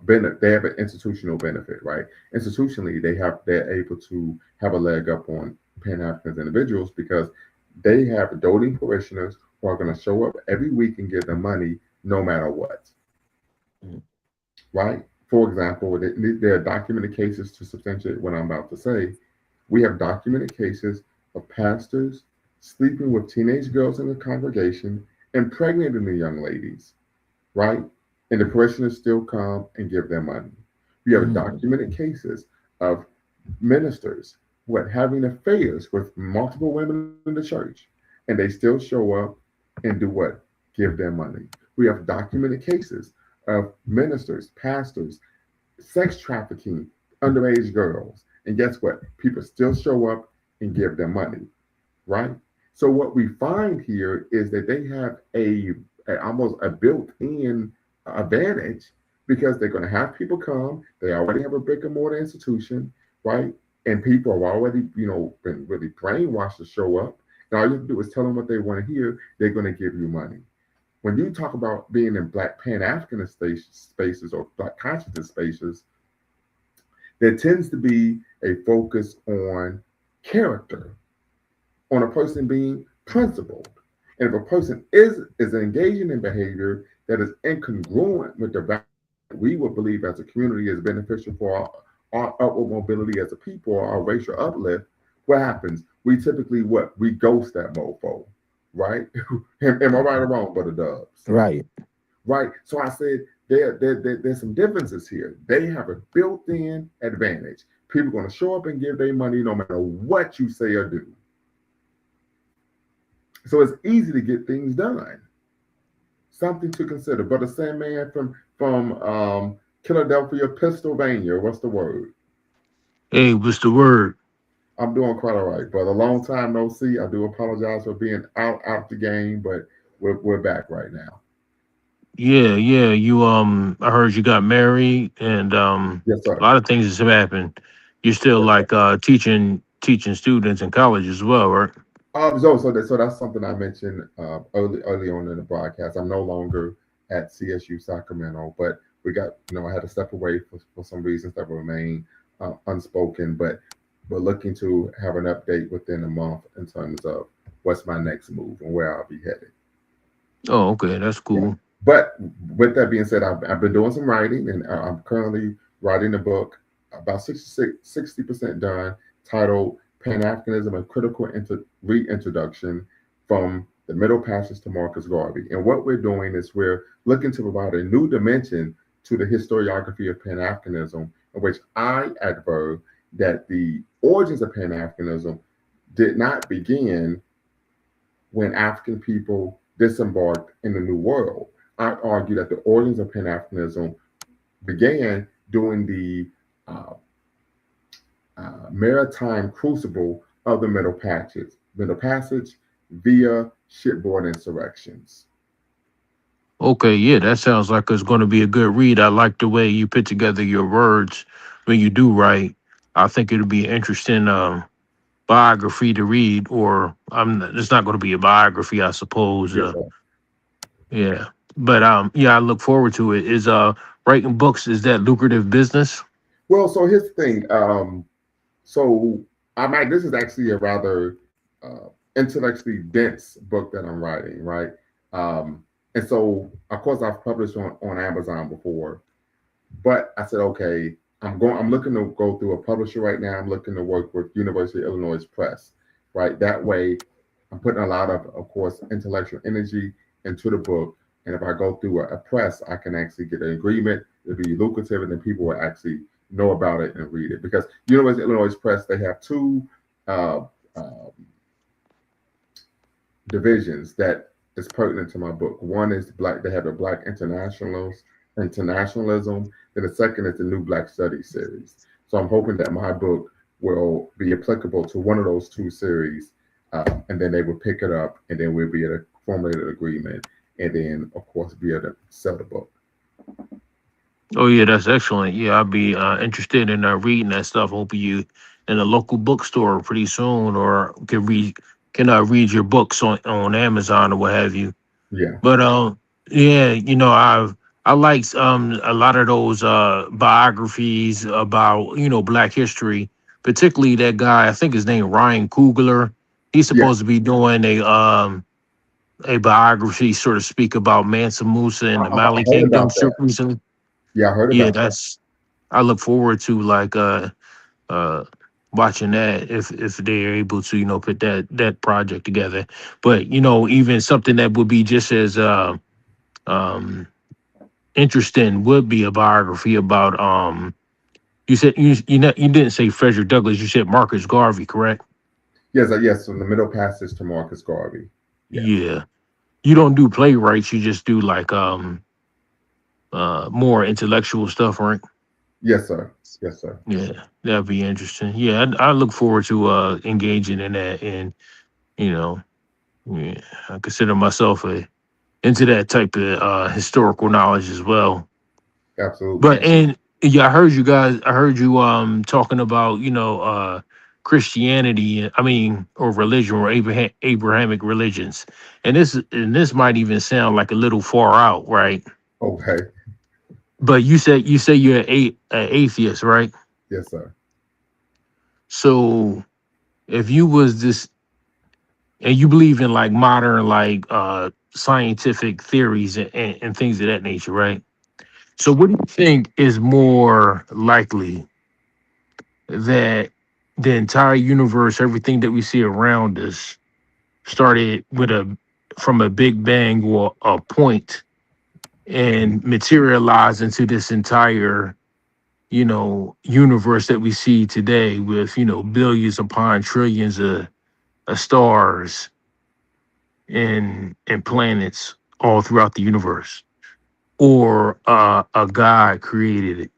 benefit. They have an institutional benefit, right? Institutionally, they're able to have a leg up on Pan African individuals because they have doting parishioners who are going to show up every week and give them money no matter what, Mm. right? For example, there are documented cases to substantiate what I'm about to say. We have documented cases of pastors sleeping with teenage girls in the congregation, impregnating the young ladies, right? And the parishioners still come and give them money. We have Mm. documented cases of ministers having affairs with multiple women in the church, and they still show up and do what? Give them money. We have documented cases of ministers, pastors, sex trafficking underage girls, and guess what? People still show up and give them money, right? So what we find here is that they have almost a built-in advantage because they're going to have people come. They already have a brick and mortar institution, right? And people have already, been really brainwashed to show up. And all you have to do is tell them what they want to hear. They're going to give you money. When you talk about being in Black Pan African spaces or Black consciousness spaces, there tends to be a focus on character, on a person being principled. And if a person is engaging in behavior that is incongruent with the value we would believe as a community is beneficial for our upward mobility as a people, or our racial uplift, what happens? We typically we ghost that mofo, right? Am I right or wrong, Brother Dubs? Right. Right. So I said there's some differences here. They have a built-in advantage. People are going to show up and give their money no matter what you say or do. So it's easy to get things done. Something to consider. Brother Sandman from Philadelphia, Pennsylvania. What's the word? Hey, what's the word? I'm doing quite all right, brother. Long time no see. I do apologize for being out the game, but we're back right now. Yeah. You I heard you got married, and Yes, a sir. lot of things have happened. You're still Yes, like teaching students in college as well, right? So that's something I mentioned early on in the broadcast. I'm no longer at CSU Sacramento, but we got I had to step away for some reasons that remain unspoken. But we're looking to have an update within a month in terms of what's my next move and where I'll be headed. Oh, okay, that's Yeah. cool. But with that being said, I've been doing some writing, and I'm currently writing a book about 60% done, titled Pan Africanism: A Critical Reintroduction from the Middle Passage to Marcus Garvey. And what we're doing is we're looking to provide a new dimension to the historiography of Pan Africanism, in which I advert that the origins of Pan Africanism did not begin when African people disembarked in the New World. I argue that the origins of Pan Africanism began during the maritime crucible of the Middle Passage via shipboard insurrections. Okay, yeah, that sounds like it's going to be a good read. I like the way you put together your words when you do write. I think it'll be an interesting biography to read, or it's not going to be a biography, I suppose. Yes, sir. Yeah, but yeah, I look forward to it. Is writing books, is that lucrative business? Well, so here's the thing. So this is actually a rather intellectually dense book that I'm writing, right? And so, of course, I've published on Amazon before, but I said, okay, I'm looking to go through a publisher right now. I'm looking to work with University of Illinois Press, right? That way, I'm putting a lot of course, intellectual energy into the book. And if I go through a press, I can actually get an agreement. It'll be lucrative, and then people will actually know about it and read it. Because University of Illinois Press, they have two uh, um, divisions that is pertinent to my book. One is black. They have the Black internationalism. Then the second is the New Black Studies series. So I'm hoping that my book will be applicable to one of those two series, and then they will pick it up, and then we'll be able to formulate an agreement, and then of course be able to sell the book. Oh yeah, that's excellent. Yeah, I'd be interested in reading that stuff. Hoping you in a local bookstore pretty soon, or can read your books on Amazon or what have you. Yeah. But yeah, I like a lot of those biographies about Black history, particularly that guy. I think his name Ryan Coogler. He's Yeah. supposed to be doing a biography, sort of speak about Mansa Musa and the I Mali heard Kingdom about that. recently. Yeah, I heard Yeah, about that. I look forward to uh watching that if they're able to put that project together. But even something that would be just as um interesting would be a biography about you said you didn't say Frederick Douglass, you said Marcus Garvey, correct? Yes, yes. From the Middle Passage to Marcus Garvey. Yes. Yeah, you don't do playwrights, you just do like more intellectual stuff, right? Yes, sir. Yes, sir. Yeah, that'd be interesting. Yeah, I look forward to engaging in that, and you know, yeah, I consider myself into that type of historical knowledge as well. Absolutely. But and yeah, I heard you talking about Christianity, I mean, or religion, or Abrahamic religions, and this might even sound like a little far out, right? Okay. But you say you're a atheist, right? Yes, sir. So if you was this and you believe in like modern like scientific theories and things of that nature, right? So what do you think is more likely, that the entire universe, everything that we see around us, started from a big bang or a point and materialized into this entire universe that we see today with billions upon trillions of stars and planets all throughout the universe, or a god created it?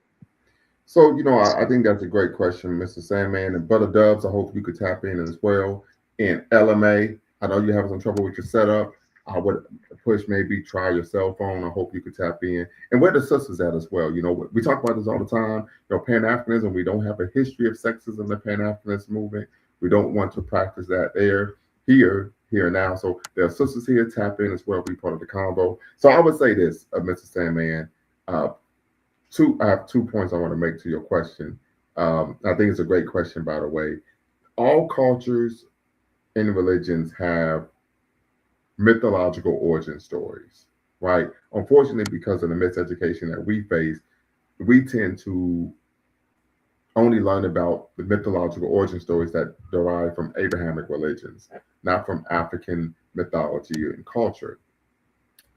So, I think that's a great question, Mr. Sandman. And Brother Dubs, I hope you could tap in as well. And LMA, I know you're having some trouble with your setup. I would push maybe try your cell phone. I hope you could tap in. And where the sisters at as well. We talk about this all the time. Pan-Africanism, we don't have a history of sexism in the Pan-Africanist movement. We don't want to practice that there, here now. So there are sisters here. Tap in as well. Be part of the combo. So I would say this, Mr. Sandman. I have 2 points I want to make to your question. I think it's a great question, by the way. All cultures and religions have mythological origin stories, right? Unfortunately, because of the miseducation that we face, we tend to only learn about the mythological origin stories that derive from Abrahamic religions, not from African mythology and culture.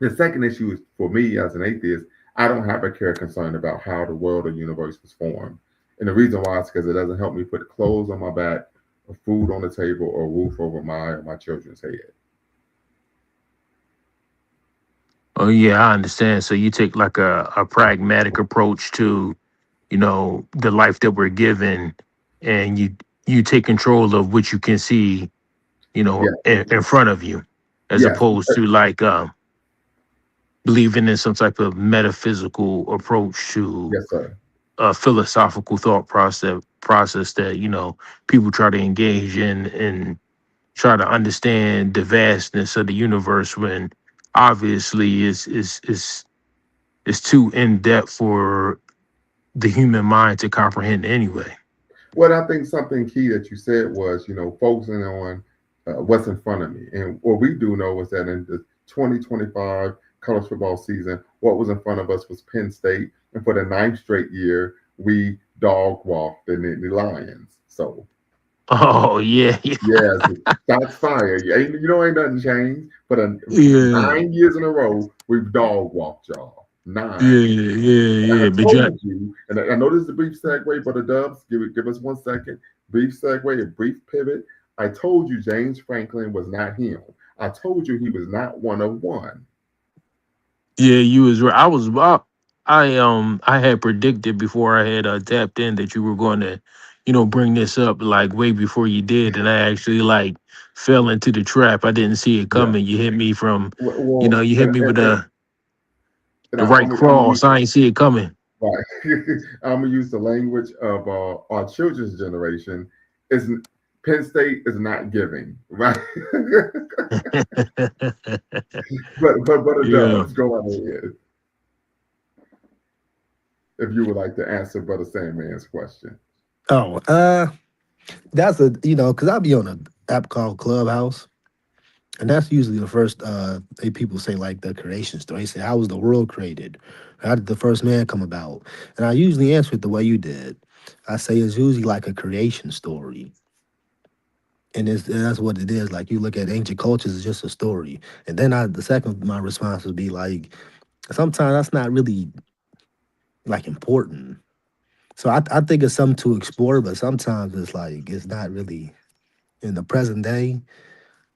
The second issue is, for me as an atheist, I don't have a care concern about how the world or universe was formed. And the reason why is because it doesn't help me put clothes on my back, or food on the table, or a roof over my or my children's head. Oh yeah, I understand. So you take like a pragmatic approach to, the life that we're given, and you take control of what you can see, Yeah. in front of you, as Yes. opposed to like believing in some type of metaphysical approach to Yes, sir. a philosophical thought process that people try to engage in and try to understand the vastness of the universe, when obviously is too in depth for the human mind to comprehend anyway. Well, I think something key that you said was, focusing on what's in front of me. And what we do know is that in the 2025 college football season, what was in front of us was Penn State. And for the 9th straight year, we dog walked the Nittany Lions. So Oh yeah, yeah, yes, that's fire. Ain't nothing changed. But yeah, 9 years in a row, we've dog walked y'all. yeah, 9. And I yeah. But yeah, told you, and I know this is a brief segue, but the Dubs, give us 1 second. Brief segue, a brief pivot. I told you James Franklin was not him. I told you he was not one of one. yeah, you was right. I had predicted before I had tapped in that you were going to, bring this up like way before you did, and I actually like fell into the trap. I didn't see it Yeah. coming. You hit me from, Well, you hit me with and the I'm right gonna use cross. I ain't see it coming. right. I'm gonna use the language of our children's generation. Is Penn State is not giving, right? but it Yeah. does. Go ahead if you would like to answer Brother Sandman's question. Oh, that's because I'll be on an app called Clubhouse, and that's usually the first people say like the creation story. They say, how was the world created? How did the first man come about? And I usually answer it the way you did. I say it's usually like a creation story. That's what it is. Like you look at ancient cultures, it's just a story. And then the second my response would be like, sometimes that's not really like important. So I think it's something to explore, but sometimes it's like it's not really in the present day.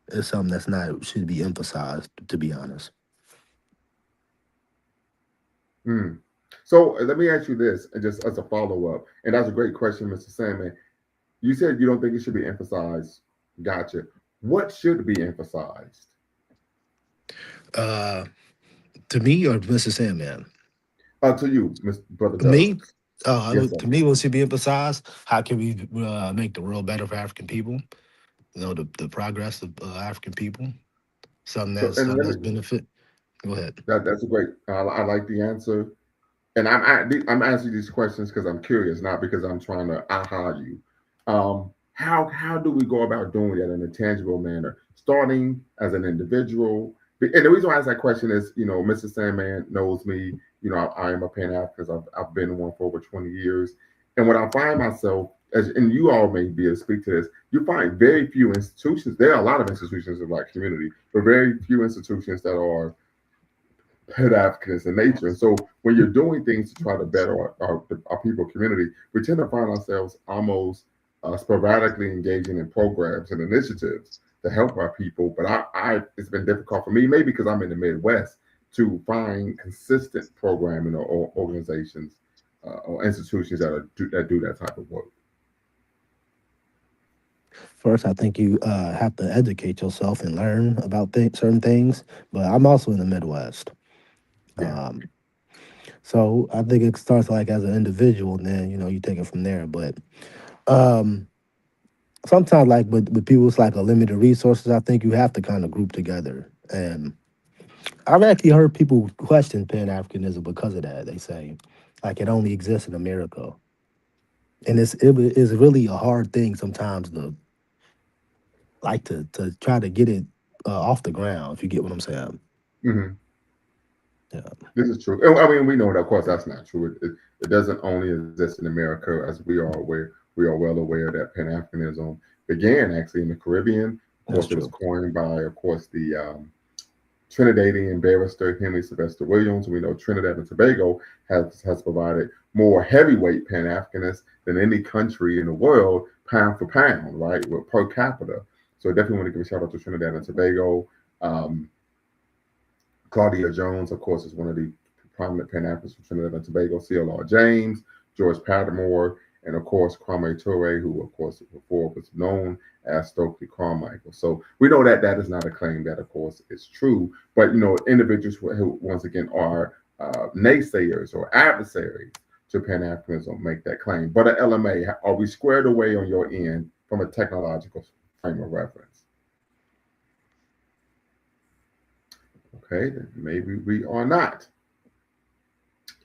It's something that's not should be emphasized, to be honest. Hmm. So let me ask you this, and just as a follow up, and that's a great question, Mr. Sandman. You said you don't think it should be emphasized. Gotcha. What should be emphasized? Uh, to me or Mr. Sandman? To you, Mr. Brother To me, Dubs. Yes, sir. to me, what should be emphasized? How can we make the world better for African people? The progress of African people. So, and Something that's benefit. Go ahead. that's a great. I like the answer, and I'm asking these questions because I'm curious, not because I'm trying to aha you. How do we go about doing that in a tangible manner, starting as an individual? And the reason why I ask that question is, Mr. Sandman knows me. I am a Pan African. I've been one for over 20 years, and when I find myself, and you all may be able to speak to this, you find very few institutions. There are a lot of institutions in the Black community, but very few institutions that are Pan Africans in nature. And so when you're doing things to try to better our people community, we tend to find ourselves almost sporadically engaging in programs and initiatives to help our people. But it's been difficult for me, maybe because I'm in the Midwest, to find consistent programming or organizations or institutions that do that type of work. First, I think you have to educate yourself and learn about certain things. But I'm also in the Midwest. Yeah. Um, so I think it starts like as an individual, and then you take it from there. But um, sometimes, like with people, it's like a limited resources. I think you have to kind of group together. And I've actually heard people question Pan Africanism because of that. They say like it only exists in America, and it is really a hard thing sometimes to like to try to get it off the ground. If you get what I'm saying. Hmm. Yeah, This is true. And, I mean, we know that, of course, that's not true. It doesn't only exist in America, as we are aware. We are well aware that Pan Africanism began actually in the Caribbean. Of that's course, it was true. coined by, of course, the Trinidadian barrister Henry Sylvester Williams. We know Trinidad and Tobago has provided more heavyweight Pan Africanists than any country in the world, pound for pound, right, with per capita. So definitely want to give a shout out to Trinidad and Tobago. Um, Claudia Jones, of course, is one of the prominent Pan Africans from Trinidad and Tobago. C.L.R. James, George Pattermore, and of course Kwame Ture, who of course before was known as Stokely Carmichael. So we know that that is not a claim that, of course, is true. But individuals who once again are naysayers or adversaries to Pan Africanism make that claim. But at LMA, are we squared away on your end from a technological frame of reference? Okay, then maybe we are not.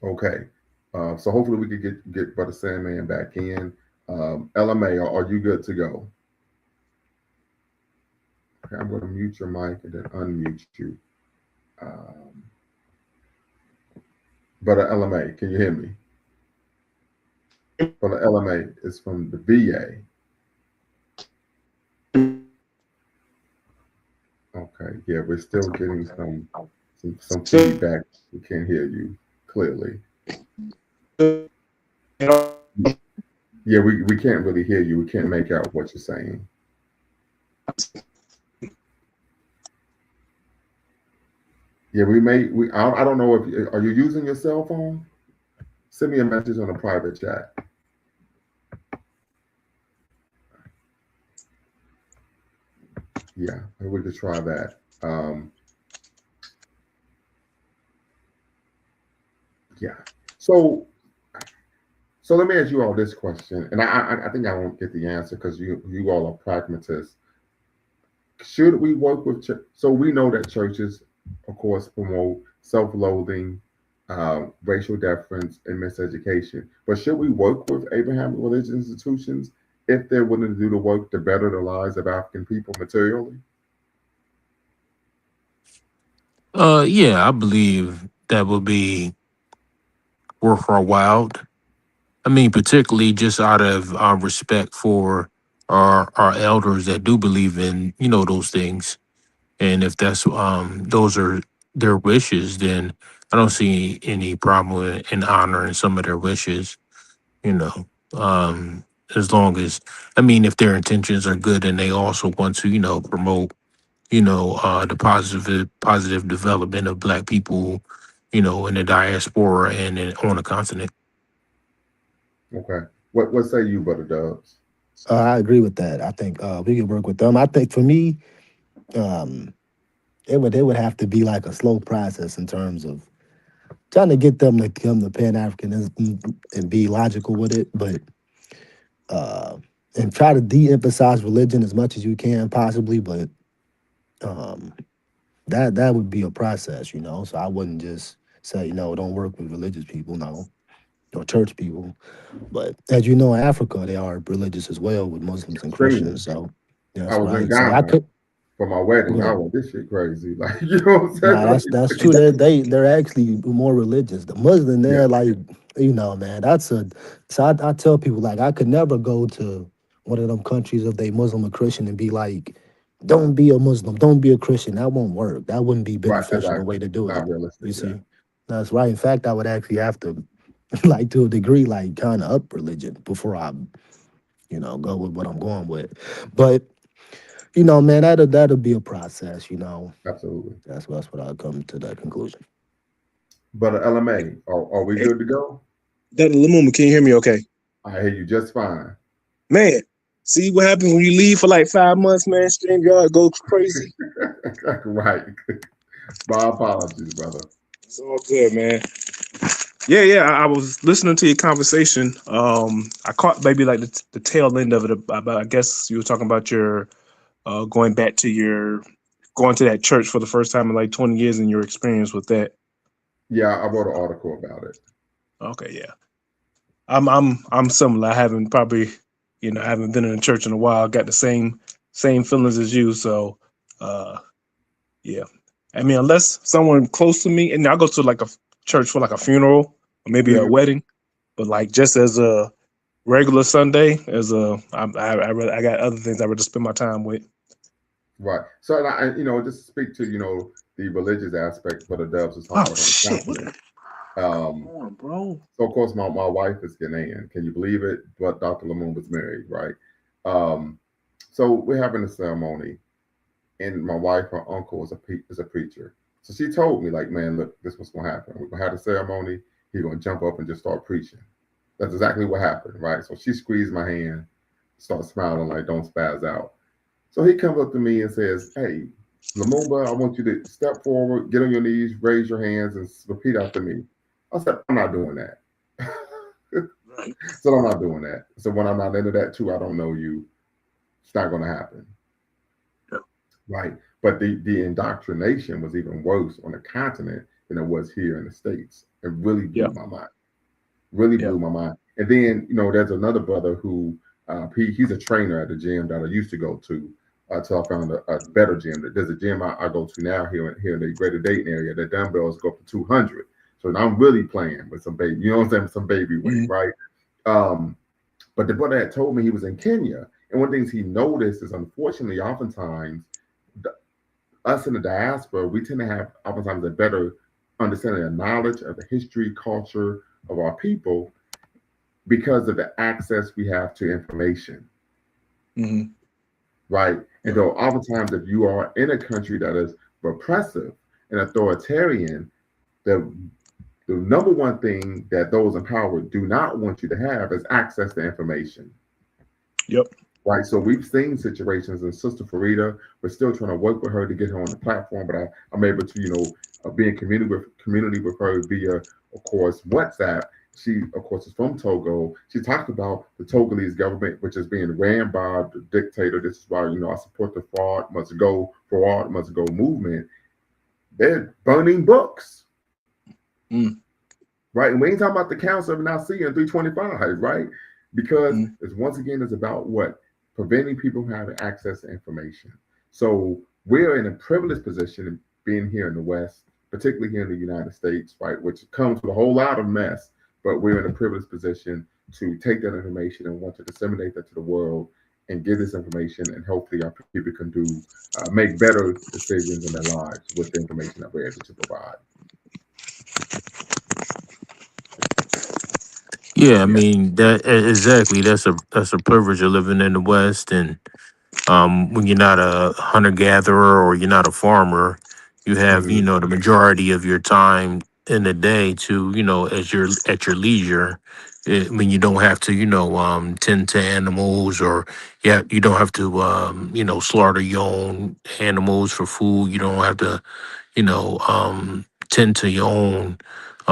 Okay, so hopefully we could get Brother Sandman back in. LMA, are you good to go? Okay, I'm going to mute your mic and then unmute you. Brother LMA, can you hear me? From the LMA. It's from the VA. Okay. Yeah, we're still getting some feedback. We can't hear you clearly. Yeah, we can't really hear you. We can't make out what you're saying. Yeah, I don't know if are you using your cell phone? Send me a message on a private chat. Yeah, we could try that. Yeah. So let me ask you all this question, and I think I won't get the answer because you all are pragmatists. Should we work with so we know that churches, of course, promote self-loathing, racial deference, and miseducation. But should we work with Abrahamic religious institutions if they're willing to do the work to better the lives of African people materially? Yeah, I believe that would be worth our while. I mean, particularly just out of our respect for our elders that do believe in, those things. And if those are their wishes, then I don't see any problem in honoring some of their wishes, you know. As long as, I mean, if their intentions are good and they also want to, promote, the positive development of Black people, in the diaspora and on the continent. Okay. What say you, Brother Dubs? I agree with that. I think we can work with them. I think for me, um, it would have to be like a slow process in terms of trying to get them to become the Pan Africanism and be logical with it, but uh, and try to de-emphasize religion as much as you can possibly, but um, that would be a process, So I wouldn't just say, don't work with religious people, no, or church people. But as you know, in Africa, they are religious as well with Muslims and Extremely. Christians. So I that's was in right. So I Ghana could for my wedding. go I ahead. was this shit crazy. Like, you know what I'm saying? Nah, that's true. They're actually more religious. The Muslim, Yeah, they're like, man, that's a. So I tell people like I could never go to one of them countries if they Muslim or Christian and be like, don't be a Muslim, don't be a Christian. That won't work. That wouldn't be right. beneficial the Exactly. way to do it. Not realistic. You Yeah. see, that's right. In fact, I would actually have to, like to a degree, like kind of up religion before I, go with what I'm going with. But man, that'll be a process. Absolutely. That's what I'll come to that conclusion. But LMA, are we Hey, good to go? Dr. Lumumba, can you hear me okay? I hear you just fine. Man, see what happens when you leave for like 5 months, man? StreamYard goes crazy. Right. My apologies, brother. It's all good, man. Yeah. I was listening to your conversation. I caught maybe like the tail end of it. About, I guess you were talking about your going to that church for the first time in like 20 years and your experience with that. Yeah, I wrote an article about it. Okay, yeah. I'm similar. I haven't probably, I haven't been in a church in a while. Got the same feelings as you. So, yeah. I mean, unless someone close to me, and I go to like a church for like a funeral or maybe a Mhm. wedding, but like just as a regular Sunday, I got other things I would just spend my time with. Right. So, just to speak to, the religious aspect, but the Dubs was talking Oh about on the shit! What continent. Come on, bro. So of course, my wife is Ghanaian. Can you believe it? But Dr. Lumumba was married, right? Um, so we're having a ceremony, and my wife, her uncle, is a preacher. So she told me, like, man, look, this was gonna happen. We're gonna have the ceremony. He's gonna jump up and just start preaching. That's exactly what happened, right? So she squeezed my hand, started smiling, like, don't spaz out. So he comes up to me and says, "Hey, Lumumba, I want you to step forward, get on your knees, raise your hands, and repeat after me." I said, "I'm not doing that." Right. So I'm not doing that. So when I'm not into that too, I don't know you. It's not going to happen. Yep. Right. But the indoctrination was even worse on the continent than it was here in the States. It really blew Yep. my mind. Really blew my mind. And then, there's another brother who he's a trainer at the gym that I used to go to until I found a better gym. There's a gym I go to now here in the Greater Dayton area. The dumbbells go up to 200. So now I'm really playing with some baby, you know what I'm saying, some baby weight, right? But the brother had told me he was in Kenya, and one of the things he noticed is, unfortunately, oftentimes us in the diaspora, we tend to have oftentimes a better understanding of knowledge of the history, culture of our people because of the access we have to information. Mm-hmm. Right. And though oftentimes if you are in a country that is repressive and authoritarian, the number one thing that those in power do not want you to have is access to information. Yep. Right. So we've seen situations, and Sister Farida, we're still trying to work with her to get her on the platform, but I'm able to, be in community with her via, of course, WhatsApp. She, of course, is from Togo. She talked about the Togolese government, which is being ran by the dictator. This is why, I support the Forward Must Go movement. They're burning books. Right. And we ain't talking about the Council of Nicaea in 325, right? Because it's about what? Preventing people from having access to information. So we're in a privileged position being here in the West, particularly here in the United States, right? Which comes with a whole lot of mess, but we're in a privileged position to take that information and want to disseminate that to the world and give this information, and hopefully our people can make better decisions in their lives with the information that we're able to provide. Yeah, I mean that exactly. That's a privilege of living in the West, and when you're not a hunter gatherer or you're not a farmer, you have the majority of your time in the day to as you're at your leisure. When you don't have to tend to animals, or you don't have to slaughter your own animals for food. You don't have to tend to your own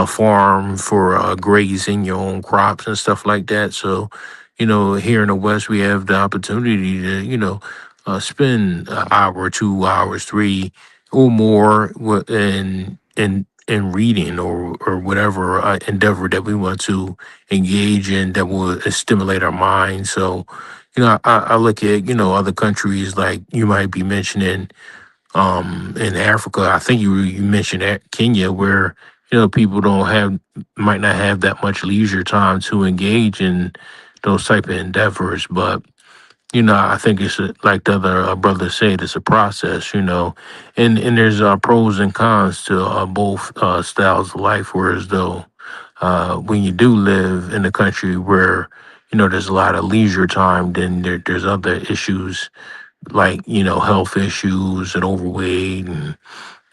farm for grazing your own crops and stuff like that. So, here in the West, we have the opportunity to, spend an hour, 2 hours, three or more in reading or whatever endeavor that we want to engage in that will stimulate our minds. So, I look at, other countries like you might be mentioning in Africa. I think you mentioned Kenya, where people might not have that much leisure time to engage in those type of endeavors. But I think it's like the other brother said, it's a process. And there's pros and cons to both styles of life. Whereas though when you do live in a country where there's a lot of leisure time, then there's other issues like health issues and overweight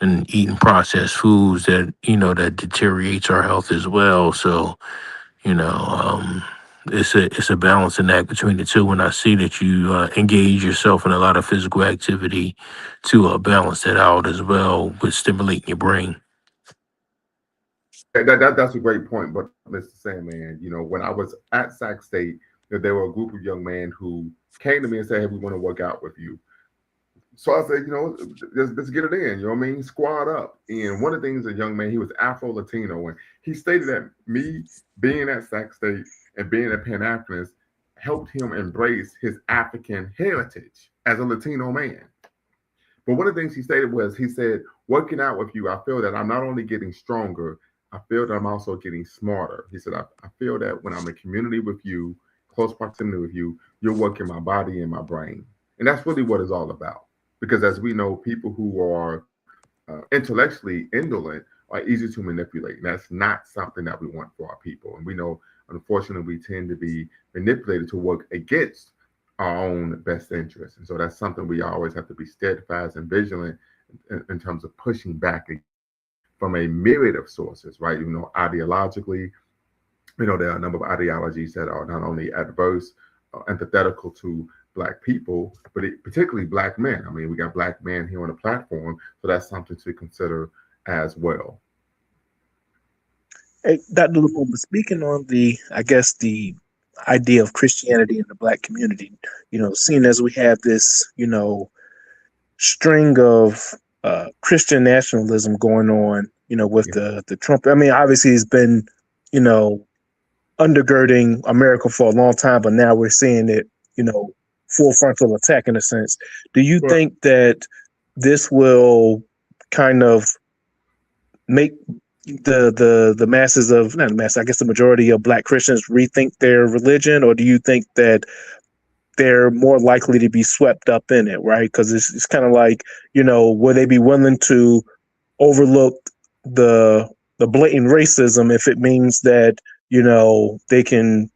and eating processed foods that that deteriorates our health as well. So it's a balancing act between the two. When I see that you engage yourself in a lot of physical activity to balance that out as well with stimulating your brain. That's a great point. But Mr. Sandman, when I was at Sac State, there were a group of young men who came to me and said, "Hey, we want to work out with you." So I said, let's get it in. You know what I mean? Squad up. And one of the things, a young man, he was Afro-Latino, and he stated that me being at Sac State and being a Pan-Africanist helped him embrace his African heritage as a Latino man. But one of the things he stated was, he said, working out with you, I feel that I'm not only getting stronger, I feel that I'm also getting smarter. He said, I feel that when I'm in community with you, close proximity with you, you're working my body and my brain. And that's really what it's all about. Because as we know, people who are intellectually indolent are easy to manipulate. And that's not something that we want for our people. And we know, unfortunately, we tend to be manipulated to work against our own best interests. And so that's something we always have to be steadfast and vigilant in terms of pushing back from a myriad of sources, right? Ideologically, there are a number of ideologies that are not only adverse, antithetical to Black people, but particularly Black men. I mean, we got Black men here on the platform, so that's something to consider as well. Hey, Dr. LeBoom, speaking on the idea of Christianity in the Black community, seeing as we have this, string of Christian nationalism going on, with the Trump. I mean, obviously it's been, undergirding America for a long time, but now we're seeing it, full frontal attack in a sense. Do you think that this will kind of make the masses of not the mass, I guess the majority of Black Christians rethink their religion, or do you think that they're more likely to be swept up in it, right? Because it's kind of like, will they be willing to overlook the blatant racism if it means that they can,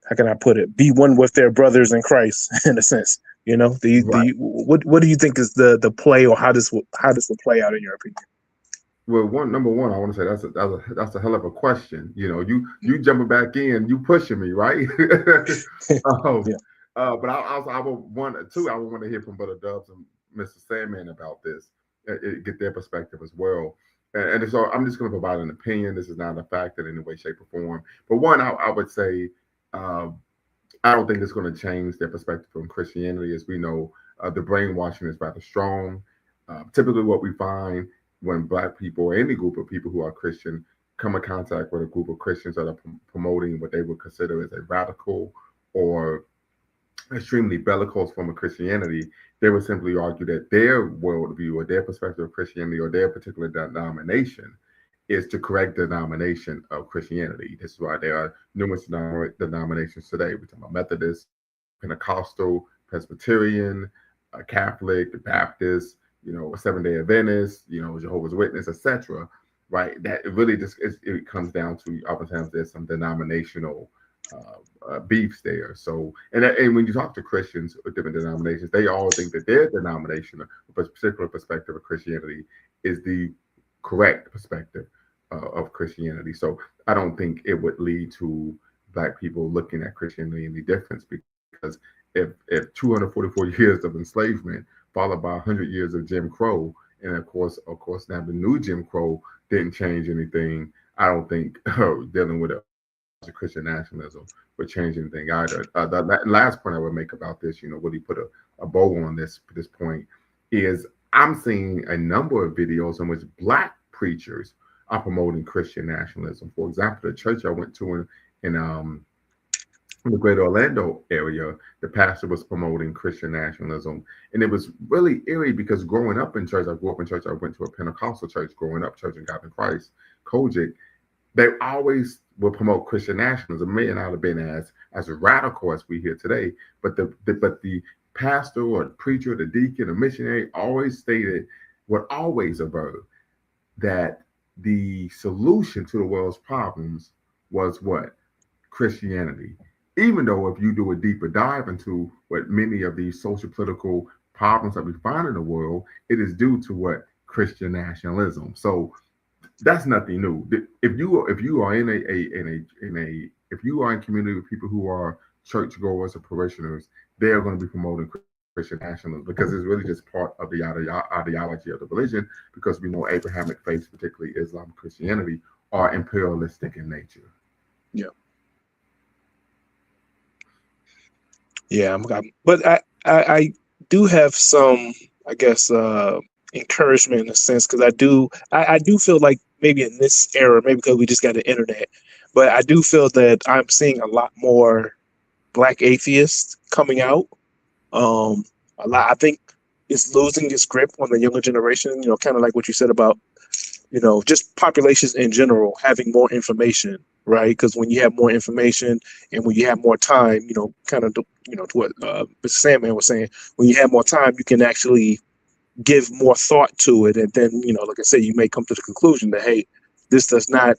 how can I put it, be one with their brothers in Christ in a sense? Right. What do you think is the play, or how this will play out in your opinion? Well, number one, I want to say that's a hell of a question. You jumping back in, you pushing me, right? um, Yeah. but I would want to hear from Brother Dubs and Mr. Sandman about this, get their perspective as well. And so I'm just going to provide an opinion. This is not a fact in any way, shape, or form. But one, I would say um, I don't think it's going to change their perspective on Christianity. As we know, the brainwashing is rather strong. Typically, what we find when Black people or any group of people who are Christian come in contact with a group of Christians that are promoting what they would consider as a radical or extremely bellicose form of Christianity, they would simply argue that their worldview or their perspective of Christianity or their particular denomination is the correct denomination of Christianity. This is why there are numerous denominations today. We're talking about Methodist, Pentecostal, Presbyterian, Catholic, Baptist, Seventh-day Adventist, Jehovah's Witness, etc. Right? That it really just it comes down to oftentimes there's some denominational beefs there. So, and when you talk to Christians with different denominations, they all think that their denomination, a particular perspective of Christianity, is the correct perspective of Christianity. So, I don't think it would lead to Black people looking at Christianity any difference, because if 244 years of enslavement followed by 100 years of Jim Crow, and of course now the new Jim Crow didn't change anything, I don't think dealing with a Christian nationalism would change anything either. The last point I would make about this, really put a bow on this point, is I'm seeing a number of videos in which Black preachers are promoting Christian nationalism. For example, the church I went to in the greater Orlando area, the pastor was promoting Christian nationalism. And it was really eerie because growing up in church, I grew up in church, I went to a Pentecostal church growing up, Church of God in Christ, Kojic. They always will promote Christian nationalism. It may not have been as radical as we hear today, but the pastor or the preacher, the deacon, the missionary would always aver that the solution to the world's problems was what? Christianity. Even though if you do a deeper dive into what many of these social political problems that we find in the world, it is due to what? Christian nationalism. So that's nothing new. If you are if you are in community with people who are churchgoers or parishioners, they are going to be promoting Christian nationalism because it's really just part of the ideology of the religion. Because we know Abrahamic faiths, particularly Islam, Christianity, are imperialistic in nature. Yeah. Yeah, but I do have some, I guess, encouragement in a sense, because I do feel like maybe in this era, maybe because we just got the internet, but I do feel that I'm seeing a lot more Black atheists coming out. A lot. I think it's losing its grip on the younger generation. Kind of like what you said about just populations in general having more information, right? Because when you have more information and when you have more time, kind of, to what Mr. Sandman was saying, when you have more time, you can actually give more thought to it. And then, like I said, you may come to the conclusion that, hey, this does not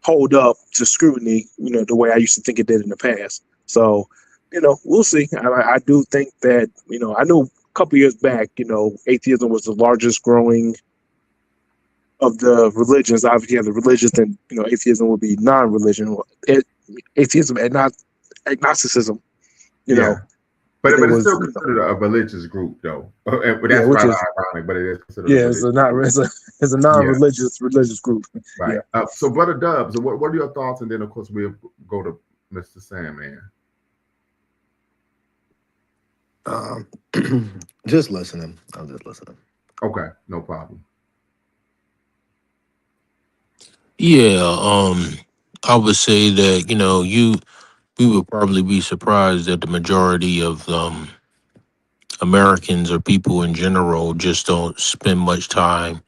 hold up to scrutiny, the way I used to think it did in the past. So, we'll see. I do think that, I know a couple years back, atheism was the largest growing of the religions. Obviously, you have the religious, and atheism would be non-religion, atheism and not agnosticism. But it's still considered a religious group, though. But that's rather ironic. But it is considered. Yeah, it's a non-religious religious group. Right. Yeah. So, Brother Dubs, what are your thoughts? And then, of course, we'll go to Mr. Sandman. Just listening. I'm just listening. Okay, no problem. Yeah, I would say that we would probably be surprised that the majority of Americans or people in general just don't spend much time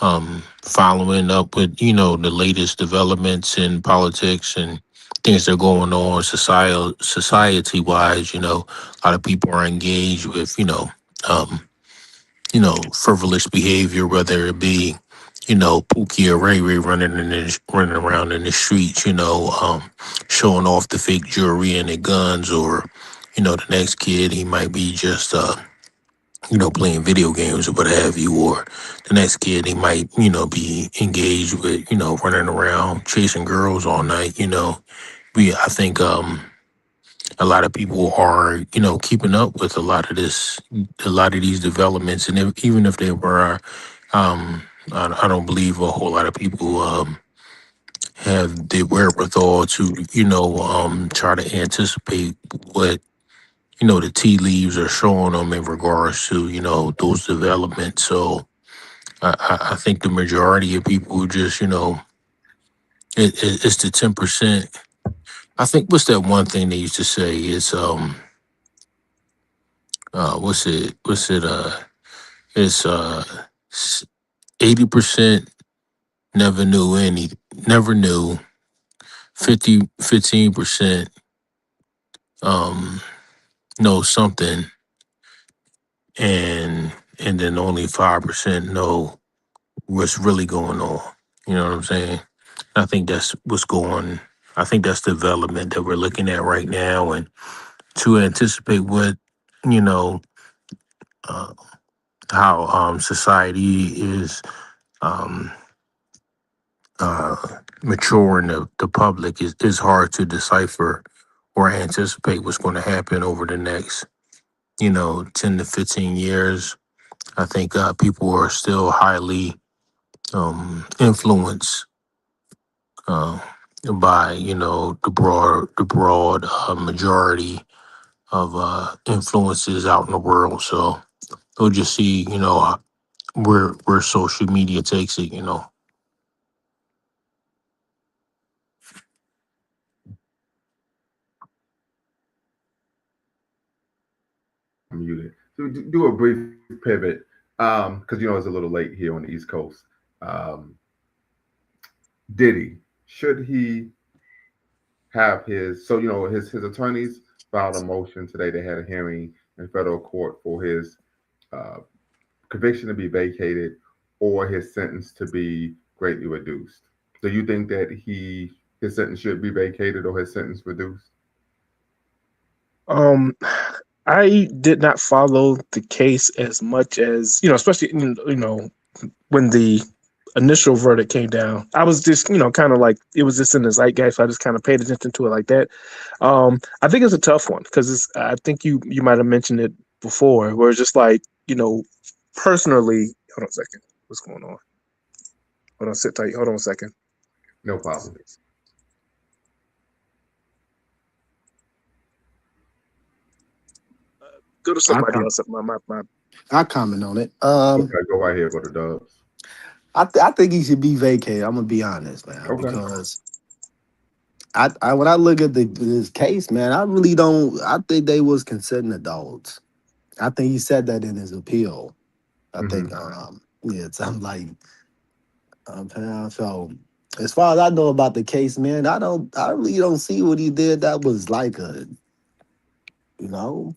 following up with, the latest developments in politics and things that are going on society wise. A lot of people are engaged with, um, frivolous behavior, whether it be, Pookie or Ray Ray running around in the streets, showing off the fake jewelry and the guns, or, the next kid, he might be just, playing video games or what have you, or the next kid, he might, be engaged with, running around chasing girls all night, I think, a lot of people are, keeping up with a lot of these developments. And even if they were, I don't believe a whole lot of people have the wherewithal to, try to anticipate what, the tea leaves are showing them in regards to, those developments. So I think the majority of people who just, it's the 10%. I think what's that one thing they used to say is, it's 80% never knew, 15% know something, and then only 5% know what's really going on. You know what I'm saying? I think that's what's going. I think that's the development that we're looking at right now, and to anticipate what, you know uh, how society is um, uh, maturing the public is hard to decipher or anticipate what's going to happen over the next 10 to 15 years. I think people are still highly influenced uh, by the broad majority of influences out in the world. So we'll just see where social media takes it. Muted. So do a brief pivot, because it's a little late here on the East Coast. Um, Diddy, should he have his? So his attorneys filed a motion today. They had a hearing in federal court for his uh, conviction to be vacated or his sentence to be greatly reduced. Do you think that his sentence should be vacated or his sentence reduced? Um, I did not follow the case as much as especially when the initial verdict came down. I was just kind of like it was just in the zeitgeist, so I just kind of paid attention to it like that. I think it's a tough one because I think you might have mentioned it before, where it's just like personally. Hold on a second. What's going on? Hold on, sit tight. Hold on a second. No problem. Go to somebody else. My I comment on it. Okay, go right here. Go to Dubs. I think he should be vacated. I'm gonna be honest, man, Okay. because I when I look at this case, man, I really don't. I think they was consenting adults. I think he said that in his appeal. I think, yeah, so I'm like, so as far as I know about the case, man, I really don't see what he did that was like you know,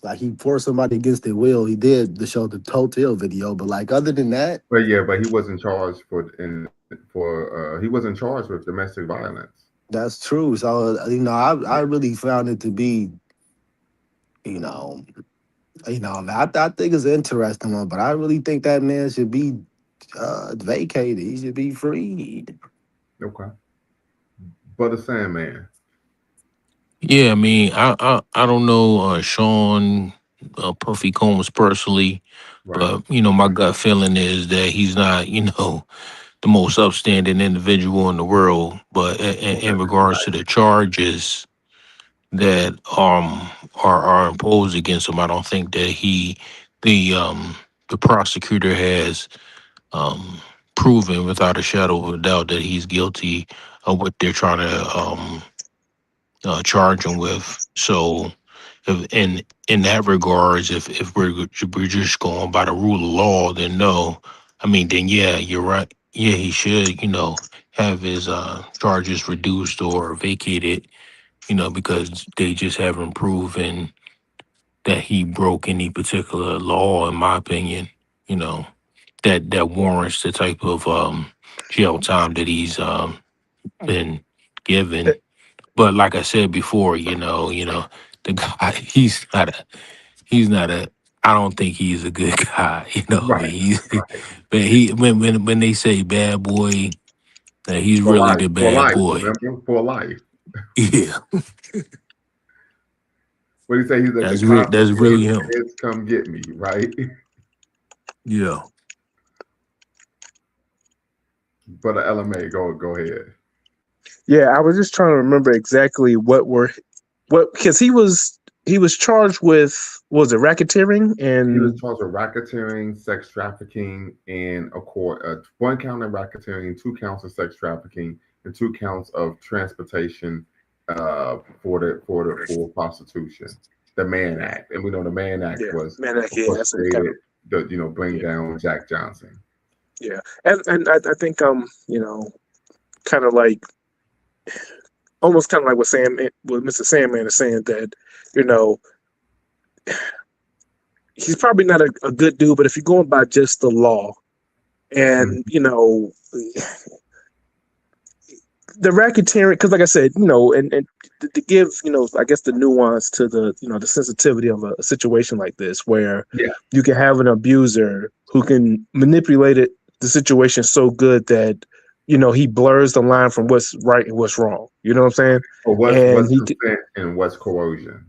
like he forced somebody against their will. He did the show the hotel video, but like other than that, But he wasn't charged he wasn't charged with domestic violence. that's true. So I really found it to be, I think it's an interesting one, but I really think that man should be vacated. He should be freed. Okay. But the Sandman. Yeah, I mean, I don't know Sean Puffy Combs personally, Right. but my gut feeling is that he's not the most upstanding individual in the world. But in regards to the charges that are imposed against him, I don't think that the prosecutor has proven without a shadow of a doubt that he's guilty of what they're trying to charge him with. So, in that regards, if we're just going by the rule of law, then no, I mean, then yeah, you're right. Yeah, he should, have his charges reduced or vacated, because they just haven't proven that he broke any particular law, in my opinion, you know, that warrants the type of jail time that he's been given. But like I said before, the guy he's not a I don't think he's a good guy, Right, he's right. but he when they say bad boy, he's For really life, the for bad life. boy. Remember, for life. Yeah. What do you say? He's at the cops That's really and him. feds come get me, right? Yeah. But the LMA, go ahead. Yeah, I was just trying to remember exactly because he was charged with, was it racketeering He was and charged with racketeering, sex trafficking, and one count of racketeering, 2 counts of sex trafficking, and 2 counts of transportation for prostitution. The Mann Act, and we know the Mann Act yeah, was, man, of yeah, course, that's a kind created of to bring yeah, down Jack Johnson. yeah, and I think kind of like almost kind of like what Mr. Sandman is saying, that you know he's probably not a good dude, but if you're going by just the law, Mhm. and the racketeering, because like I said, and to give, I guess the nuance to the sensitivity of a situation like this, where Yeah, you can have an abuser who can manipulate the situation so good that he blurs the line from what's right and what's wrong. You know what I'm saying? but what's And consent and what's coercion?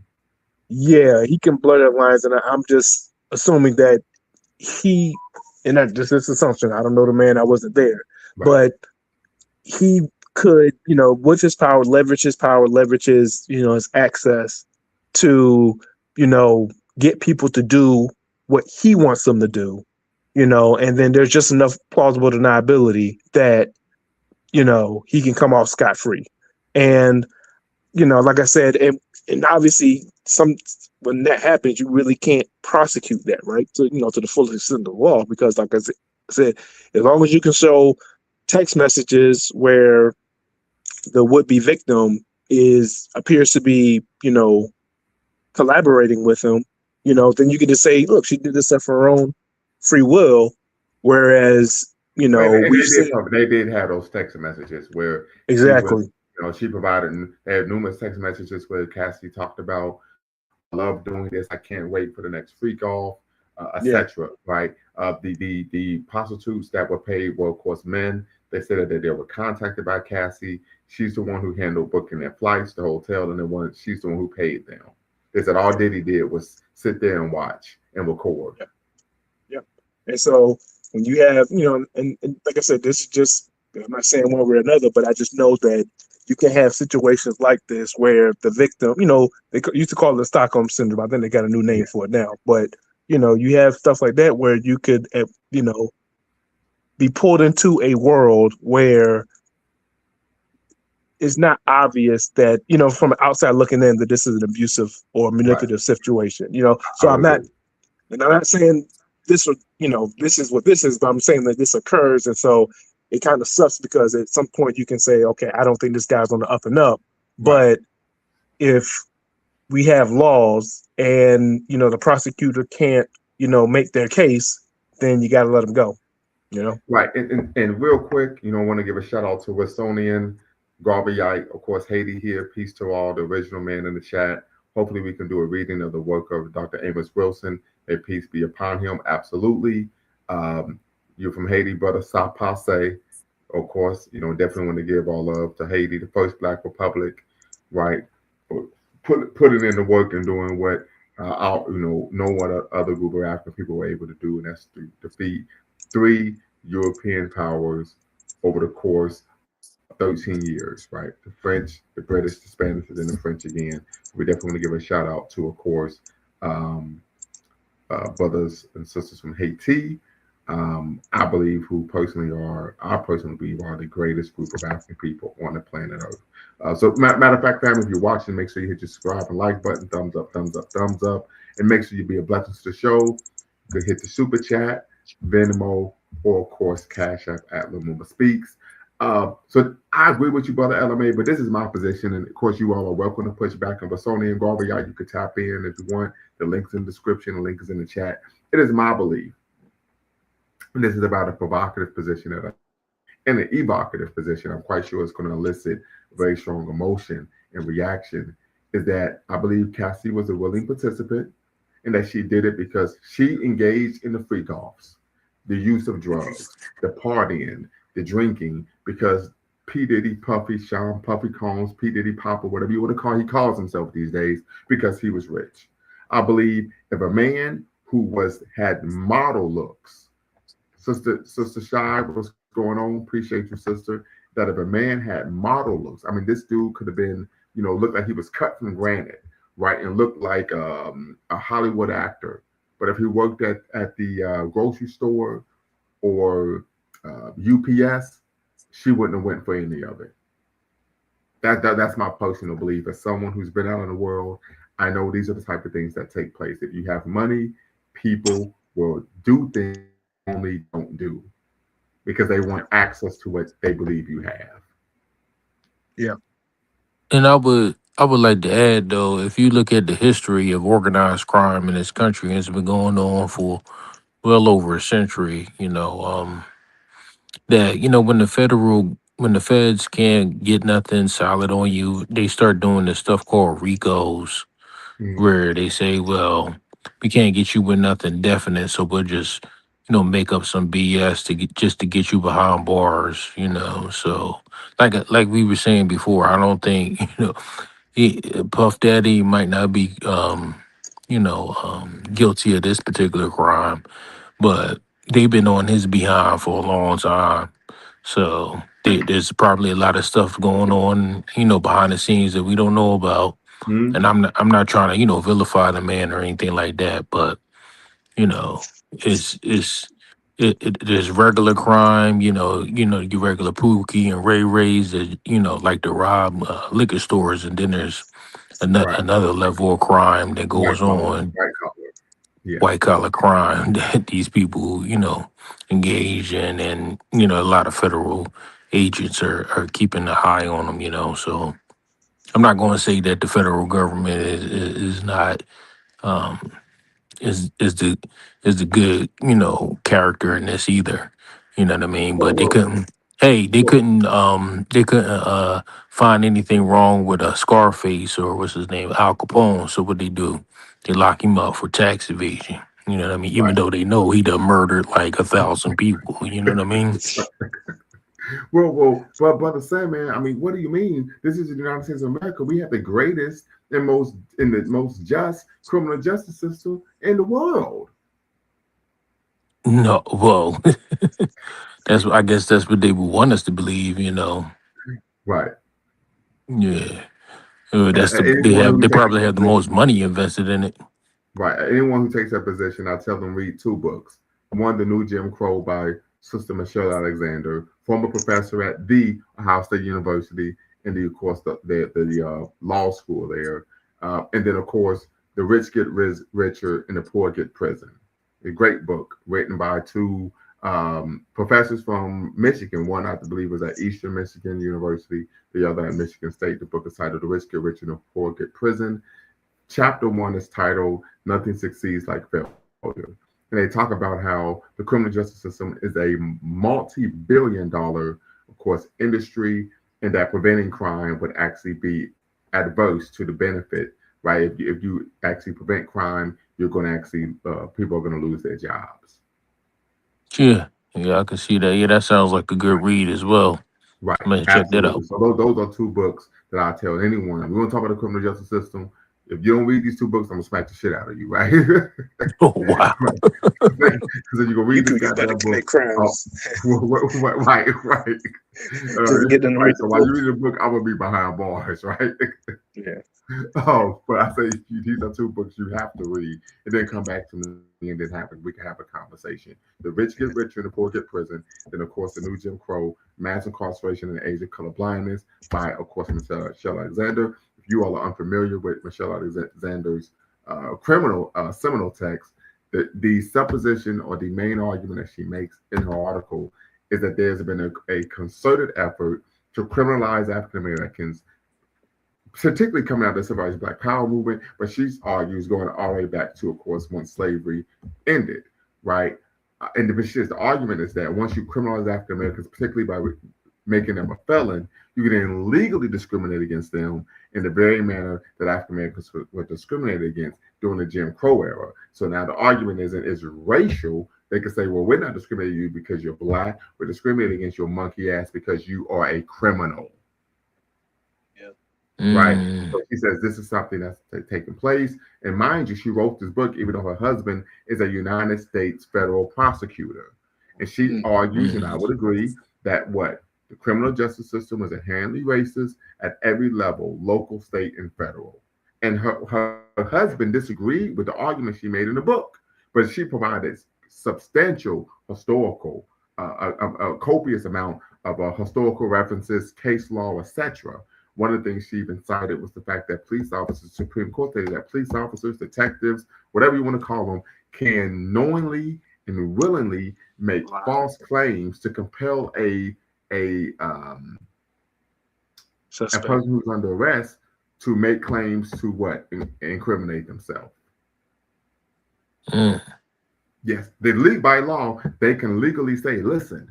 yeah, he can blur the lines, and I'm just assuming that he, and that's just this assumption. I don't know the man. I wasn't there, Right. but he could, with his power, leverage his power, leverage his, his access to, get people to do what he wants them to do, and then there's just enough plausible deniability that, he can come off scot free. And, like I said, and obviously when that happens, you really can't prosecute that, right? So, to the fullest extent of the law, because like I said, as long as you can show text messages where the would-be victim appears to be, collaborating with him, then you can just say, look, she did this of her own free will. Whereas, And we've seen they did have those text messages where she was, exactly. she provided, and they had numerous text messages where Cassidy talked about, I love doing this, I can't wait for the next freak off, Yeah, etc. Right? The prostitutes that were paid were, of course, men. They said that they were contacted by Cassie. She's the one who handled booking their flights, the hotel, and she's the one who paid them. They said all Diddy did was sit there and watch and record. yeah, yeah. And so when you have, and like I said, this is just, I'm not saying one way or another, but I just know that you can have situations like this where the victim, they used to call it the Stockholm syndrome. I think they got a new name for it now, but you have stuff like that where you could, be pulled into a world where it's not obvious that, from the outside looking in, that this is an abusive or Right. manipulative situation. I So would agree. and I'm not saying this, this is what this is, but I'm saying that this occurs, and so it kind of sucks because at some point you can say, okay, I don't think this guy's on the up and up, Right. but if we have laws and the prosecutor can't make their case, then you got to let them go. Right. And real quick, I want to give a shout out to Westonian, Garveyite, of course, Haiti here. Peace to all the original man in the chat. Hopefully, we can do a reading of the work of Dr. Amos Wilson. May peace be upon him. Absolutely. You're from Haiti, brother Sapase. Of course, definitely want to give all love to Haiti, the first Black Republic, right? Putting in the work and doing what no one other group of African people were able to do, and that's to defeat 3 European powers over the course of 13 years, right? The French, the British, the Spanish, and then the French again. We definitely want to give a shout out to, of course, brothers and sisters from Haiti. I believe I personally believe are the greatest group of African people on the planet Earth. So matter of fact, family, if you're watching, make sure you hit your subscribe and like button, thumbs up, thumbs up, thumbs up, and make sure you be a blessing to the show. You could hit the super chat, Venmo, or of course Cash App at Lumumba Speaks. So I agree with you, brother LMA, but this is my position, and of course you all are welcome to push back. And Basoni and Garvey, you could tap in if you want. The link's in the description, the link is in the chat. It is my belief, and this is about a provocative position that and an evocative position. I'm quite sure it's going to elicit very strong emotion and reaction. Is that I believe Cassie was a willing participant, and that she did it because she engaged in the freak offs, the use of drugs, the partying, the drinking, because P. Diddy, Puffy, Sean, Puffy Combs, P. Diddy Papa, whatever you want to call, he calls himself these days because he was rich. I believe if a man who had model looks, Sister Shy, what's going on? Appreciate you, sister. That if a man had model looks, I mean, this dude could have been, looked like he was cut from granite, right, and looked like a Hollywood actor. But if he worked at the grocery store or UPS, she wouldn't have went for any of it. That's my personal belief. As someone who's been out in the world, I know these are the type of things that take place. If you have money, people will do things they only don't do because they want access to what they believe you have. Yeah. And I would like to add though, if you look at the history of organized crime in this country, it's been going on for well over a century. That when the feds can't get nothing solid on you, they start doing this stuff called RICOs, Mm, where they say, well, we can't get you with nothing definite, so we'll just make up some BS to get you behind bars. So like we were saying before, I don't think Puff Daddy might not be guilty of this particular crime, but they've been on his behind for a long time. So there's probably a lot of stuff going on, behind the scenes that we don't know about. mm, And I'm not trying to, vilify the man or anything like that, but you know, there's regular crime, your regular Pookie and Ray Rays that like to rob liquor stores, and then there's right. another level of crime that White goes collar. on, White collar. Yeah. white collar crime that these people, engage in, and a lot of federal agents are keeping an eye on them, So I'm not going to say that the federal government is not um, is the good character in this either. You know what I mean? Well, But they well, couldn't. Hey, well, they couldn't find anything wrong with Scarface or what's his name, Al Capone. So what they do? They lock him up for tax evasion. You know what I mean? Even right. though they know he done murdered like 1,000 people. You know what I mean? But brother Sam, man, I mean, what do you mean? This is the United States of America. We have the greatest and most just criminal justice system in the world. No, well, I guess that's what they would want us to believe. Right. Yeah. Anyone who They takes probably that have the most position, money invested in it. right? Anyone who takes that position, I tell them read two books. One, The New Jim Crow by Sister Michelle Alexander, former professor at the Ohio State University, and of course the law school there, and then of course The Rich Get Richer and the Poor Get Prison. A great book written by two professors from Michigan. One, I believe, was at Eastern Michigan University. The other at Michigan State. The book is titled The Rich Get Richer and the Poor Get Prison. Chapter one is titled Nothing Succeeds Like Failure. And they talk about how the criminal justice system is a multi-billion-dollar, of course, industry, and that preventing crime would actually be adverse to the benefit, right? If you actually prevent crime, you're going to actually, people are going to lose their jobs. Yeah, yeah, I can see that. Yeah, that sounds like a good read as well. Right, I'm gonna check that absolutely. out. So those are two books that I tell anyone. We want to talk about the criminal justice system. If you don't read these two books, I'm gonna smack the shit out of you, right? Oh wow. Because if you go You read this better goddamn commit book, oh, crimes. right. Just get them to Right. read So the while you book. read the book, I'm gonna be behind bars, right? Yeah. Oh, but I say these are two books you have to read, and then come back to me, and then we can have a conversation. The Rich Get Richer and the Poor Get Prison. Then, of course, The New Jim Crow, Mass Incarceration in the Age of Color Blindness by, of course, Michelle Alexander. If you all are unfamiliar with Michelle Alexander's criminal seminal text, the supposition or the main argument that she makes in her article is that there's been a concerted effort to criminalize African Americans, particularly coming out of the civil rights Black Power movement, but she argues going all the way back to, of course, once slavery ended, right? And the argument is that once you criminalize African Americans, particularly by making them a felon, you can then legally discriminate against them in the very manner that African Americans were discriminated against during the Jim Crow era. So now the argument is racial. They could say, well, we're not discriminating you because you're Black. We're discriminating against your monkey ass because you are a criminal. Right. So she says this is something that's taking place. And mind you, she wrote this book, even though her husband is a United States federal prosecutor. And she argues, and I would agree, that the criminal justice system is inherently racist at every level, local, state, and federal. And her husband disagreed with the argument she made in the book, but she provided substantial historical, a copious amount of historical references, case law, etc. One of the things she even cited was the fact that police officers, Supreme Court stated that police officers, detectives, whatever you want to call them, can knowingly and willingly make false claims to compel a person who's under arrest to make claims to incriminate themselves. Yes, by law, they can legally say, listen,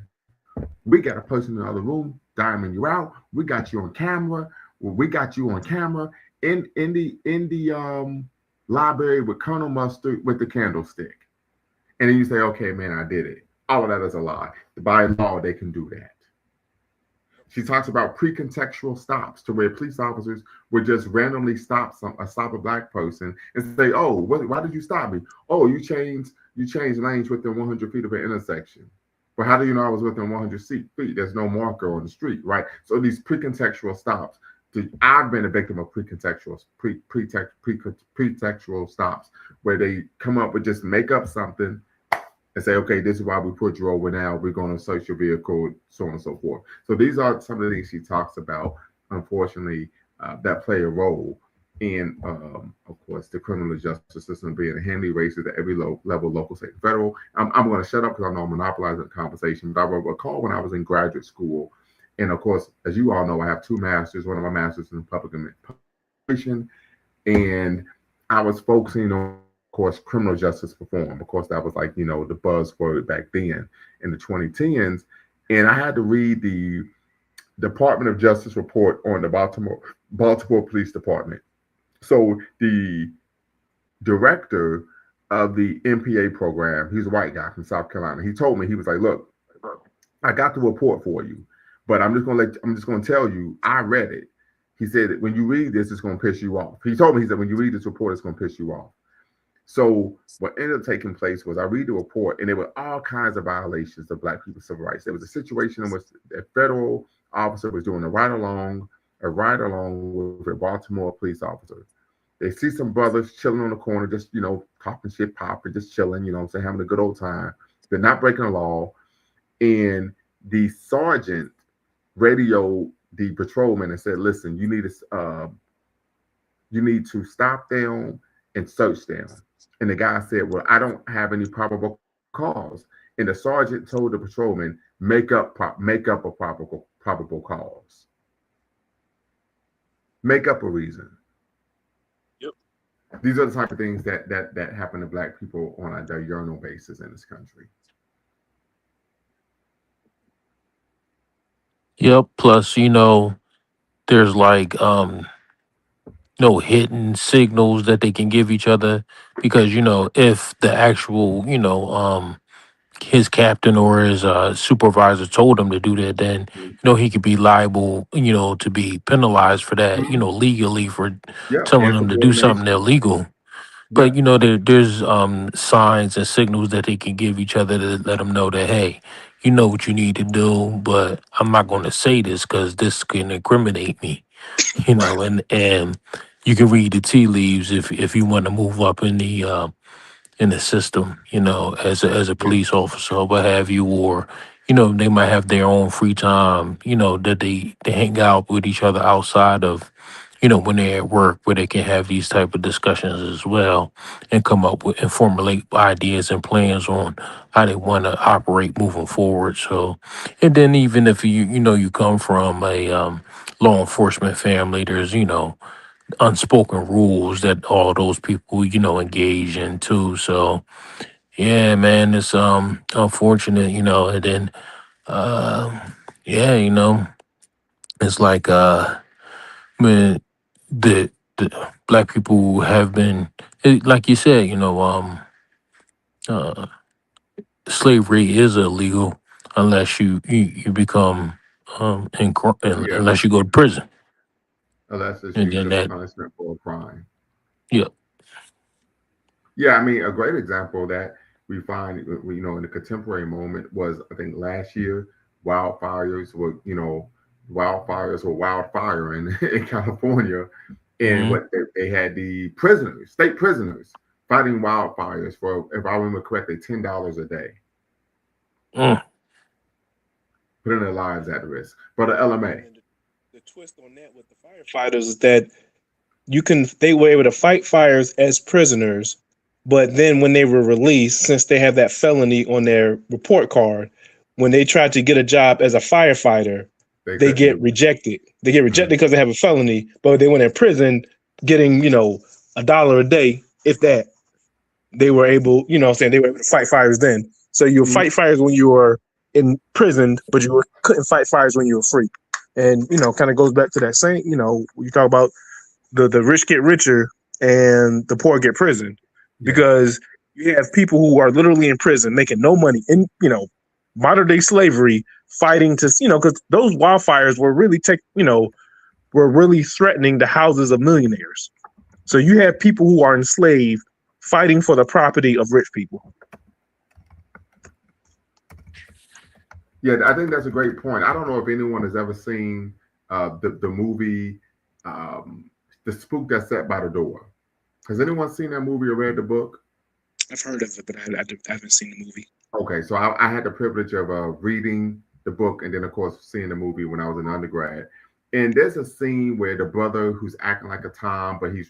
we got a person in the other room, diamond you out. We got you on camera. Well, we got you on camera in the library with Colonel Mustard with the candlestick. And then you say, okay, man, I did it. All of that is a lie. By law, they can do that. She talks about pre-contextual stops to where police officers would just randomly stop a Black person and say, oh, why did you stop me? Oh, you changed lanes within 100 feet of an intersection. But how do you know I was within 100 feet? There's no marker on the street, right? So these pre-contextual stops. I've been a victim of pretextual stops where they come up with just make up something and say, okay, this is why we put you over now. We're going to search your vehicle, so on and so forth. So these are some of the things she talks about, unfortunately, that play a role in, of course, the criminal justice system being inherently racist at every level, local, state, and federal. I'm going to shut up because I know I'm monopolizing the conversation, but I recall when I was in graduate school, and of course, as you all know, I have two masters. One of my masters in public administration, and I was focusing on, of course, criminal justice reform. Of course, that was like, the buzzword back then in the 2010s. And I had to read the Department of Justice report on the Baltimore Police Department. So the director of the MPA program, he's a white guy from South Carolina. He told me, he was like, look, I got the report for you, but I'm just going to tell you, I read it. He said that when you read this, it's going to piss you off. He told me, he said, when you read this report, it's going to piss you off. So what ended up taking place was I read the report, and there were all kinds of violations of Black people's civil rights. There was a situation in which a federal officer was doing a ride along with a Baltimore police officer. They see some brothers chilling on the corner, just, talking shit, popping, just chilling, saying, having a good old time. They're not breaking the law. And the sergeant radioed the patrolman and said, listen, you need to stop them and search them. And the guy said, well, I don't have any probable cause. And the sergeant told the patrolman, make up a probable cause. Make up a reason. Yep. These are the type of things that happen to Black people on a diurnal basis in this country. Yep. Plus, there's like hidden signals that they can give each other because if the actual his captain or his supervisor told him to do that, then he could be liable to be penalized for that legally for telling them to do something illegal. But there's signs and signals that they can give each other to let them know that, hey, you know what you need to do, but I'm not going to say this because this can incriminate me. And you can read the tea leaves if you want to move up in the system, as a police officer or what have you, or they might have their own free time, that they hang out with each other outside of when they're at work, where they can have these type of discussions as well, and come up with and formulate ideas and plans on how they want to operate moving forward. So, and then even if you come from a law enforcement family, there's unspoken rules that all those people engage in too. So yeah, man, it's unfortunate, and then yeah, it's like man, the black people have been, like you said, uh slavery is illegal unless you become Yeah, unless you go to prison. unless it's And used then as that, punishment for a crime. yeah. Yeah, I mean, a great example of that we find, in the contemporary moment was, I think, last year, wildfires were, wildfires were wildfiring in California, and Hmm. what they had the prisoners, state prisoners, fighting wildfires for, if I remember correctly, $10 a day, Mm. putting their lives at risk. But the LMA, And the twist on that with the firefighters is that they were able to fight fires as prisoners, but then when they were released, since they have that felony on their report card, when they tried to get a job as a firefighter, they they couldn't get do it. rejected. They get rejected Mhm. because they have a felony, but they went in prison getting, $1 a day, if that. They were able, saying they were able to fight fires then. So you Mhm. fight fires when you were in prison, but couldn't fight fires when you were free. And, kind of goes back to that same, you talk about the rich get richer and the poor get prison, Yes. because you have people who are literally in prison making no money in modern day slavery, fighting to because those wildfires were really were really threatening the houses of millionaires. So you have people who are enslaved fighting for the property of rich people. Yeah, I think that's a great point. I don't know if anyone has ever seen the movie The Spook That Sat by the Door. Has anyone seen that movie or read the book? I've heard of it, but I haven't seen the movie. Okay, so I had the privilege of reading the book and then, of course, seeing the movie when I was an undergrad. And there's a scene where the brother who's acting like a Tom, but he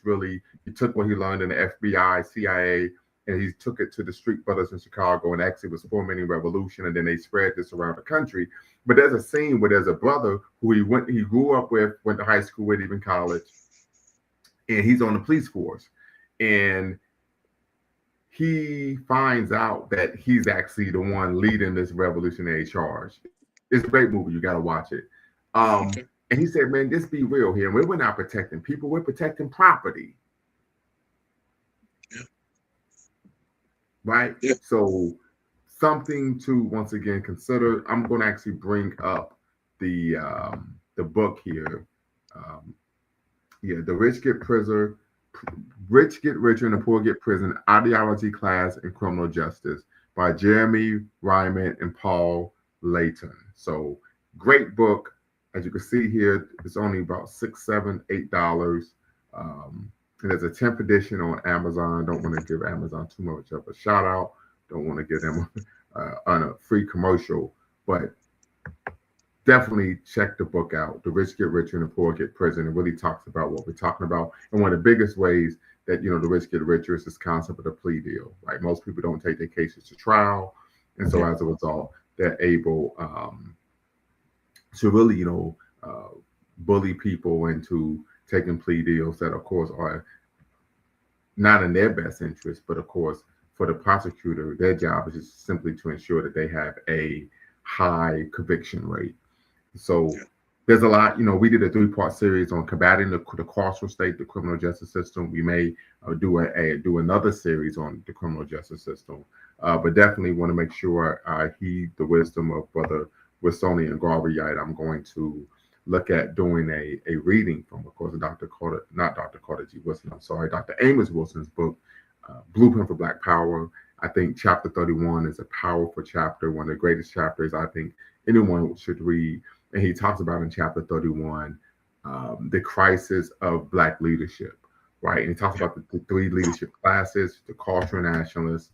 took what he learned in the FBI, CIA, and he took it to the street brothers in Chicago and actually was forming a revolution. And then they spread this around the country. But there's a scene where there's a brother who he grew up with, went to high school with, even college, and he's on the police force. And he finds out that he's actually the one leading this revolutionary charge. It's a great movie. You got to watch it. Okay. And he said, man, just be real here. We're not protecting people. We're protecting property. Yeah. Right? Yeah. So something to, once again, consider. I'm going to actually bring up the book here. The Rich Get Richer and the Poor Get Prison, Ideology, Class, and Criminal Justice by Jeremy Ryman and Paul Layton. So great book. As you can see here, it's only about $6, $7, $8. And there's a 10th edition on Amazon. Don't want to give Amazon too much of a shout out. Don't want to give them on a free commercial, but definitely check the book out. The Rich Get Richer and the Poor Get Prison. It really talks about what we're talking about. And one of the biggest ways that, the rich get richer is this concept of the plea deal, right? Most people don't take their cases to trial. And so as a result, they're able to really, bully people into taking plea deals that, of course, are not in their best interest. But of course, for the prosecutor, their job is just simply to ensure that they have a high conviction rate. So there's a lot, we did a 3-part series on combating the carceral state, the criminal justice system. We may do another series on the criminal justice system, but definitely want to make sure I heed the wisdom of Brother Wilsonian Garveyite. I'm going to look at doing a reading from, of course, Dr. G. Wilson. I'm sorry, Dr. Amos Wilson's book, Blueprint for Black Power. I think chapter 31 is a powerful chapter, one of the greatest chapters I think anyone should read. And he talks about in chapter 31 the crisis of Black leadership, right? And he talks about the 3 leadership classes: the cultural nationalists,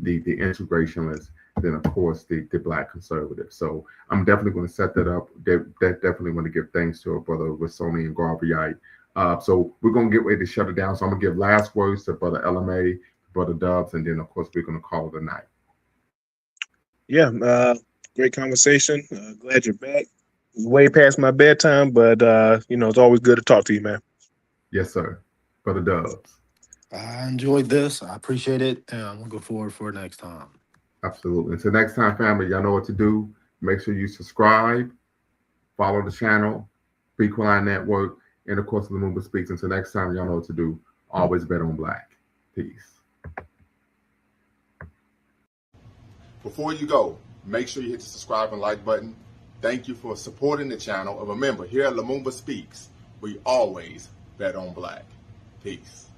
the integrationalists, then of course the black conservatives. So I'm definitely going to set that up. Definitely want to give thanks to our brother Wilsonian Garveyite. So we're going to get ready to shut it down. So I'm going to give last words to brother LMA, brother Dubs, and then of course we're going to call it a night. Yeah, great conversation. Glad you're back. It's way past my bedtime, but it's always good to talk to you, man. Yes, sir. Brother Dubs. I enjoyed this. I appreciate it, and I'm looking forward for next time. Absolutely. Until next time, family, y'all know what to do. Make sure you subscribe, follow the channel, Bequaline Network, and of course, Lumumba Speaks. Until next time, y'all know what to do. Always bet on black. Peace. Before you go, make sure you hit the subscribe and like button. Thank you for supporting the channel. And remember, here at Lumumba Speaks, we always bet on black. Peace.